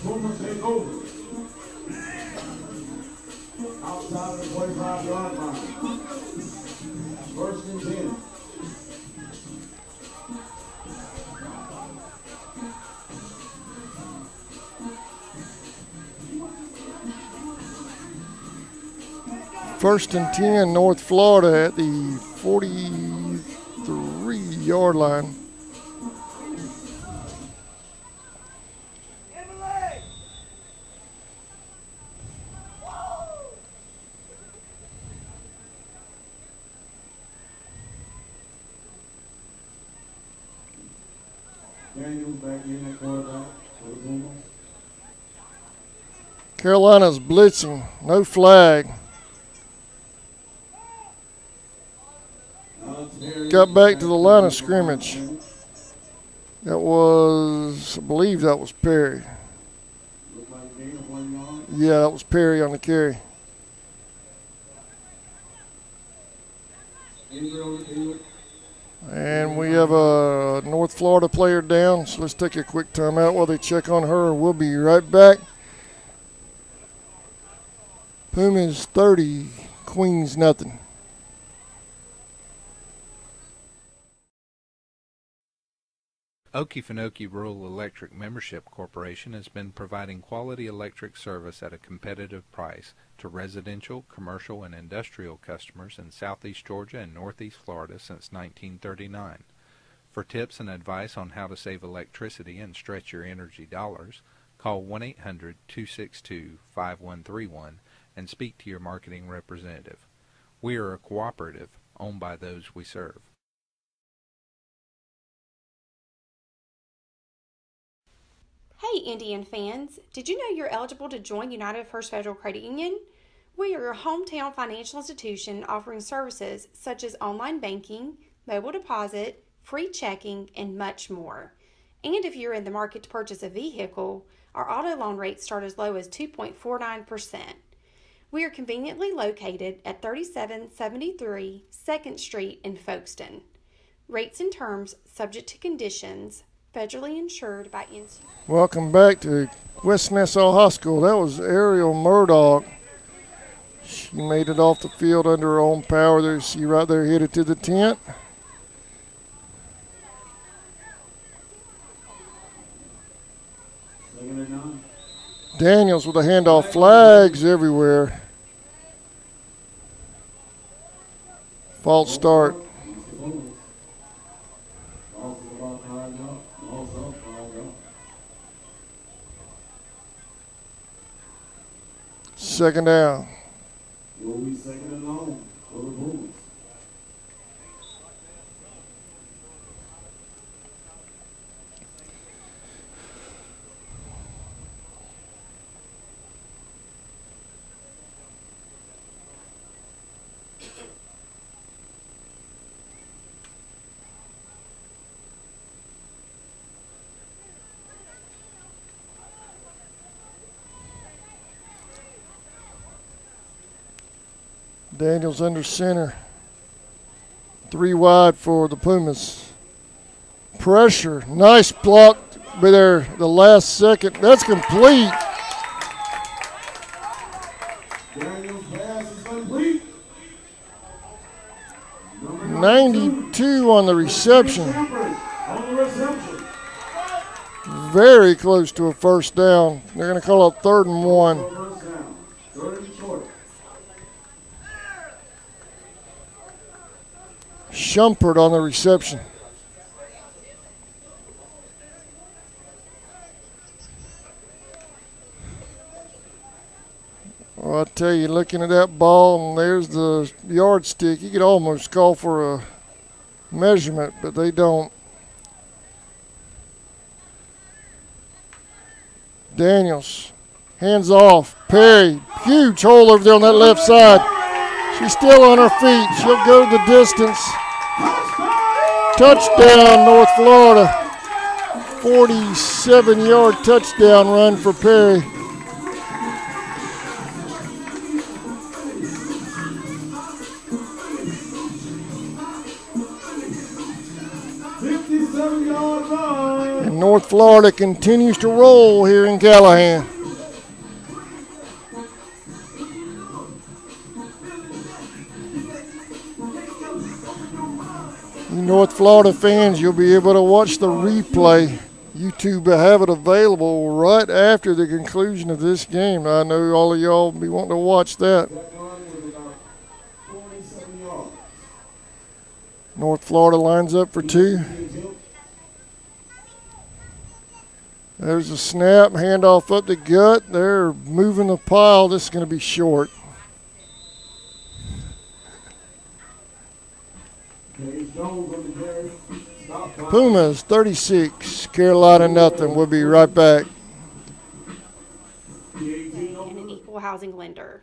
Puma take over. Outside of the 45-yard line. 1st and 10. First and 10, North Florida at the 43-yard line. Daniels back in at quarterback for the Pumas. Carolina's blitzing, no flag. Got back to the line of scrimmage. That was, I believe that was Perry. Yeah, that was Perry on the carry. And we have a North Florida player down, so let's take a quick timeout while they check on her. We'll be right back. Pumas 30, Queens nothing. Okefenokee Rural Electric Membership Corporation has been providing quality electric service at a competitive price to residential, commercial, and industrial customers in southeast Georgia and northeast Florida since 1939. For tips and advice on how to save electricity and stretch your energy dollars, call 1-800-262-5131 and speak to your marketing representative. We are a cooperative owned by those we serve. Hey Indian fans, did you know you're eligible to join United First Federal Credit Union? We are your hometown financial institution offering services such as online banking, mobile deposit, free checking, and much more. And if you're in the market to purchase a vehicle, our auto loan rates start as low as 2.49%. We are conveniently located at 3773 2nd Street in Folkestone. Rates and terms subject to conditions, federally insured by NC. Welcome back to West Nassau High School. That was Ariel Murdoch. She made it off the field under her own power. There, she right there hit it to the tent. Daniels with a handoff, flags everywhere. False start. Second down. It will be second and long for the Pumas. Daniels under center. 3 wide for the Pumas. Pressure. Nice block by there the last second. That's complete. Daniel's pass is complete. 92 on the reception. On the reception. Very close to a first down. They're going to call it 3rd and 1. First down. 3rd and short. Shumpert on the reception. Well, I tell you, looking at that ball, and there's the yardstick, you could almost call for a measurement, but they don't. Daniels, hands off. Perry, huge hole over there on that left side. She's still on her feet. She'll go the distance. Touchdown, North Florida. 47-yard touchdown run for Perry. And North Florida continues to roll here in Callahan. North Florida fans, you'll be able to watch the replay. YouTube have it available right after the conclusion of this game. I know all of y'all will be wanting to watch that. North Florida lines up for 2. There's a snap, handoff up the gut. They're moving the pile. This is going to be short. Pumas 36, Carolina nothing. We'll be right back. And an equal housing lender.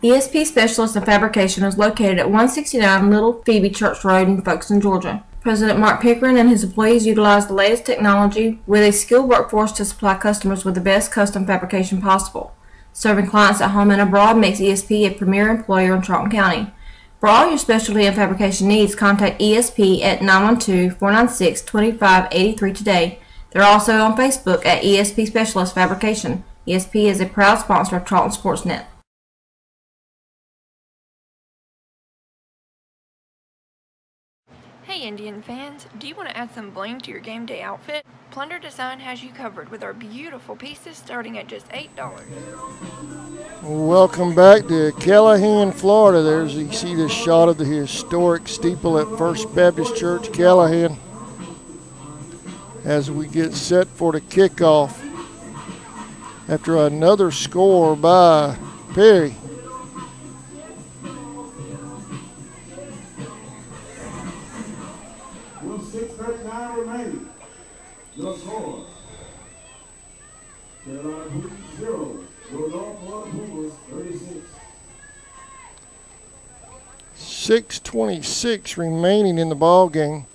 ESP Specialist in Fabrication is located at 169 Little Phoebe Church Road in Folkestone, Georgia. President Mark Pickering and his employees utilize the latest technology with a skilled workforce to supply customers with the best custom fabrication possible. Serving clients at home and abroad makes ESP a premier employer in Charlton County. For all your specialty and fabrication needs, contact ESP at 912-496-2583 today. They're also on Facebook at ESP Specialist Fabrication. ESP is a proud sponsor of Charlton Sportsnet. Hey Indian fans, do you want to add some bling to your game day outfit? Plunder Design has you covered with our beautiful pieces starting at just $8. Welcome back to Callahan, Florida. There's, you see the shot of the historic steeple at First Baptist Church, Callahan, as we get set for the kickoff after another score by Perry. With 6:39 remaining, your score: Carolina Queens 0, your North Florida Pumas 36. 6:26 remaining in the ball game.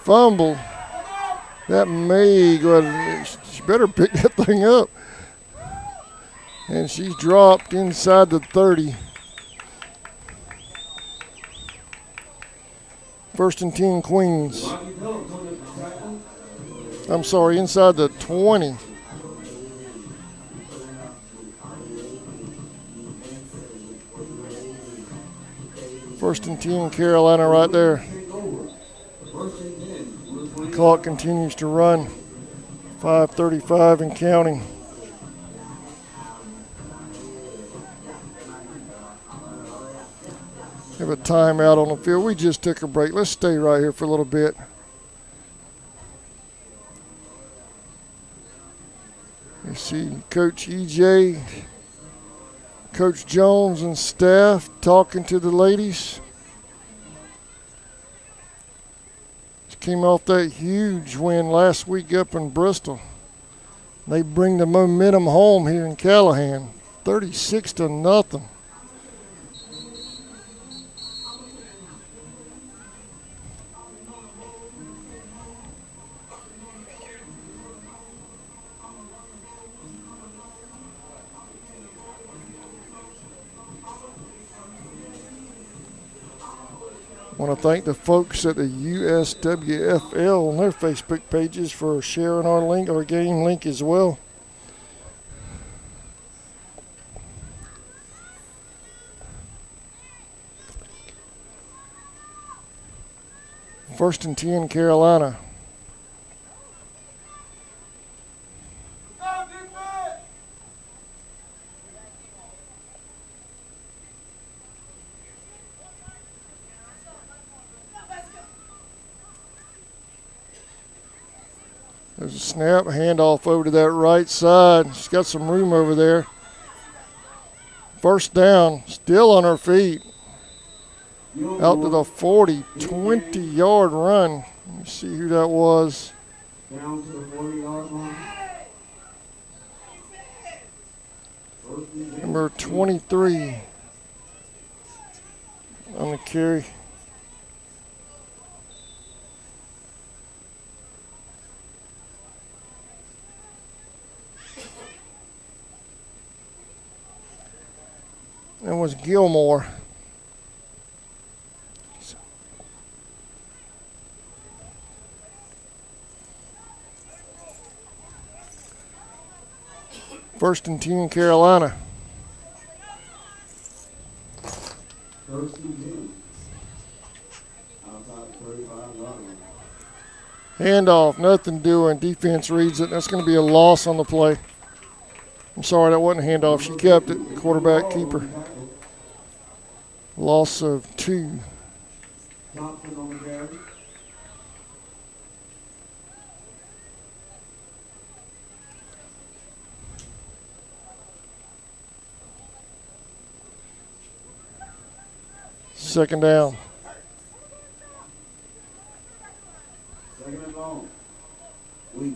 fumbled. That may go ahead. She better pick that thing up. And she's dropped inside the 30. First and 10 Queens. I'm sorry, inside the 20. First and 10 Carolina right there. The clock continues to run. 5:35 and counting. Have a timeout on the field. We just took a break. Let's stay right here for a little bit. You see Coach EJ, Coach Jones and staff talking to the ladies. Just came off that huge win last week up in Bristol. They bring the momentum home here in Callahan, 36-0. I want to thank the folks at the USWFL on their Facebook pages for sharing our link, our game link as well. First and 10 Carolina. There's a snap, handoff over to that right side. She's got some room over there. First down, still on her feet. Out to the 40, 20-yard run. Let me see who that was. Down to the 40-yard line. Number 23 on the carry. That was Gilmore. First and 10 Carolina. First and 10. Outside the 35-yard line. Handoff, nothing doing. Defense reads it. That's going to be a loss on the play. I'm sorry, that wasn't a handoff. She kept it. Quarterback keeper. Loss of 2. Thompson on the carry. Second down. Second and long. Weak.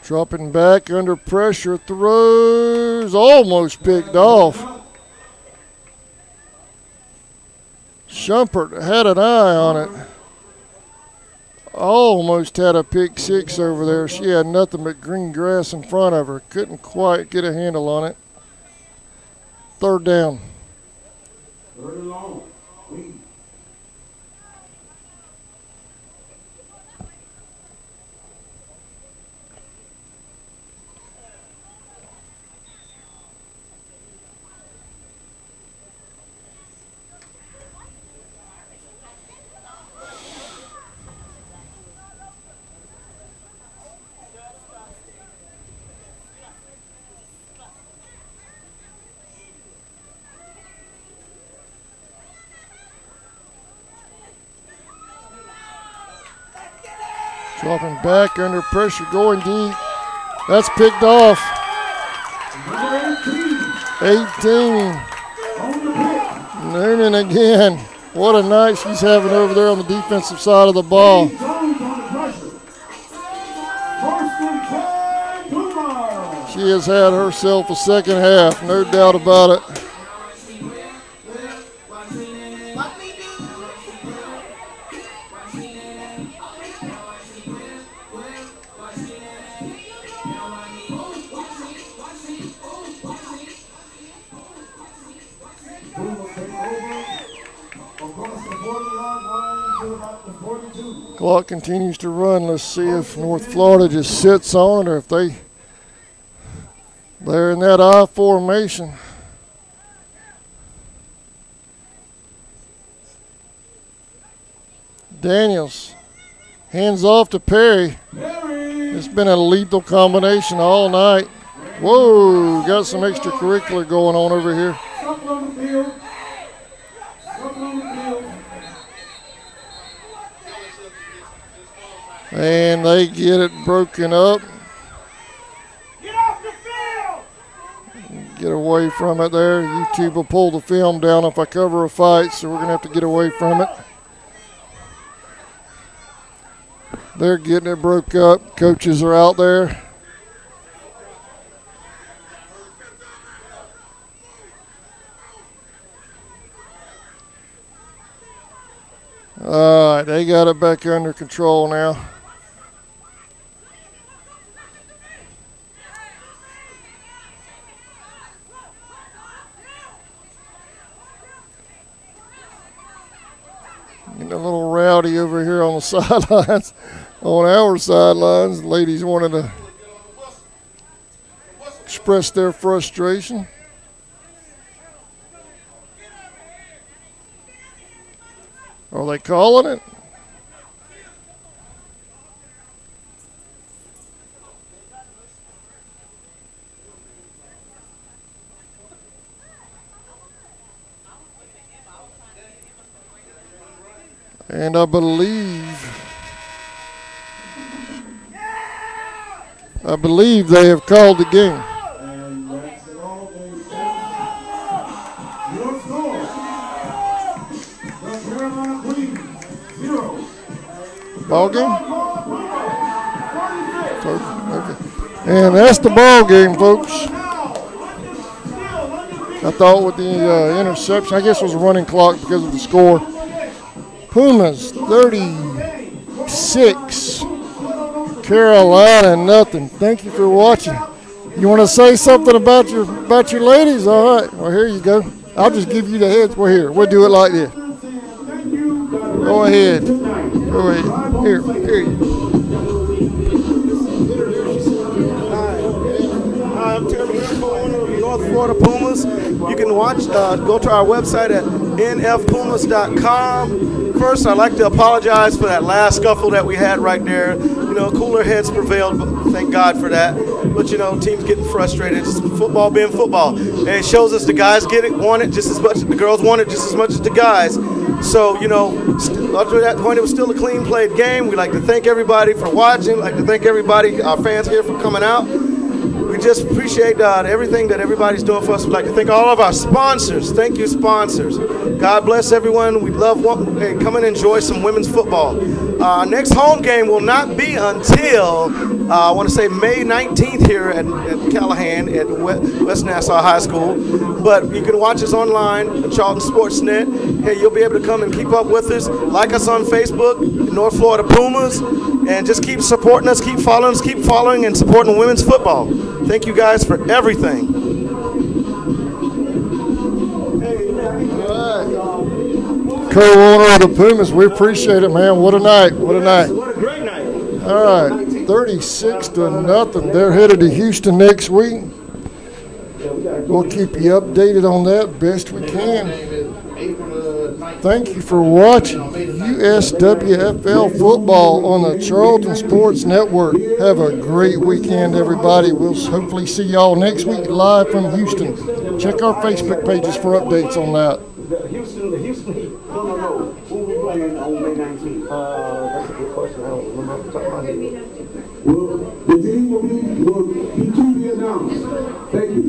Dropping back under pressure, throws, almost picked off. Schumpert had an eye on it. Almost had a pick six over there. She had nothing but green grass in front of her. Couldn't quite get a handle on it. Third down. Third and long. Weak. Dropping back under pressure, going deep. That's picked off. 18. Noonan again. What a night she's having over there on the defensive side of the ball. She has had herself a second half, no doubt about it. Clock continues to run. Let's see if North Florida just sits on it or if they're in that I formation. Daniels hands off to Perry. It's been a lethal combination all night. Whoa, got some extracurricular going on over here. And they get it broken up. Get off the field! Get away from it there. YouTube will pull the film down if I cover a fight, so we're going to have to get away from it. They're getting it broke up. Coaches are out there. All right, they got it back under control now. Getting a little rowdy over here on the sidelines, on our sidelines. Ladies wanted to express their frustration. Are they calling it? And I believe they have called the game. And that's an all-game set. Your score, the Carolina Queens, 0. Ball game? Okay. And that's the ball game, folks. I thought with the interception, I guess it was a running clock because of the score. Pumas 36, Carolina nothing. Thank you for watching. You want to say something about your ladies? All right. Well, here you go. I'll just give you the heads. We're here. We'll do it like this. Go ahead. Go ahead. Here you go. Hi, I'm Terry, owner of North Florida Pumas. You can watch, go to our website at nfpumas.com. First, I'd like to apologize for that last scuffle that we had right there. You know, cooler heads prevailed, but thank God for that. But, you know, teams getting frustrated. It's football being football. And it shows us the guys want it just as much, the girls want it just as much as the guys. So, you know, up to that point, it was still a clean played game. We'd like to thank everybody for watching. We'd like to thank everybody, our fans here, for coming out. We just appreciate everything that everybody's doing for us. We'd like to thank all of our sponsors. Thank you, sponsors. God bless everyone. We love come and enjoy some women's football. Our next home game will not be until, I want to say May 19th here at Callahan at West Nassau High School. But you can watch us online at Charlton Sportsnet. Hey, you'll be able to come and keep up with us. Like us on Facebook, North Florida Pumas. And just keep supporting us, keep following and supporting women's football. Thank you guys for everything. Co-owner of the Pumas, we appreciate it, man. What a night. What a night. What a great night. All right, 36-0. They're headed to Houston next week. We'll keep you updated on that best we can. Thank you for watching USWFL football on the Charlton Sports Network. Have a great weekend, everybody. We'll hopefully see y'all next week live from Houston. Check our Facebook pages for updates on that. The Houston Heat. No. Who will be playing on May 19th? That's a good question. I don't remember the top of my head. The team will be to be announced. Thank you.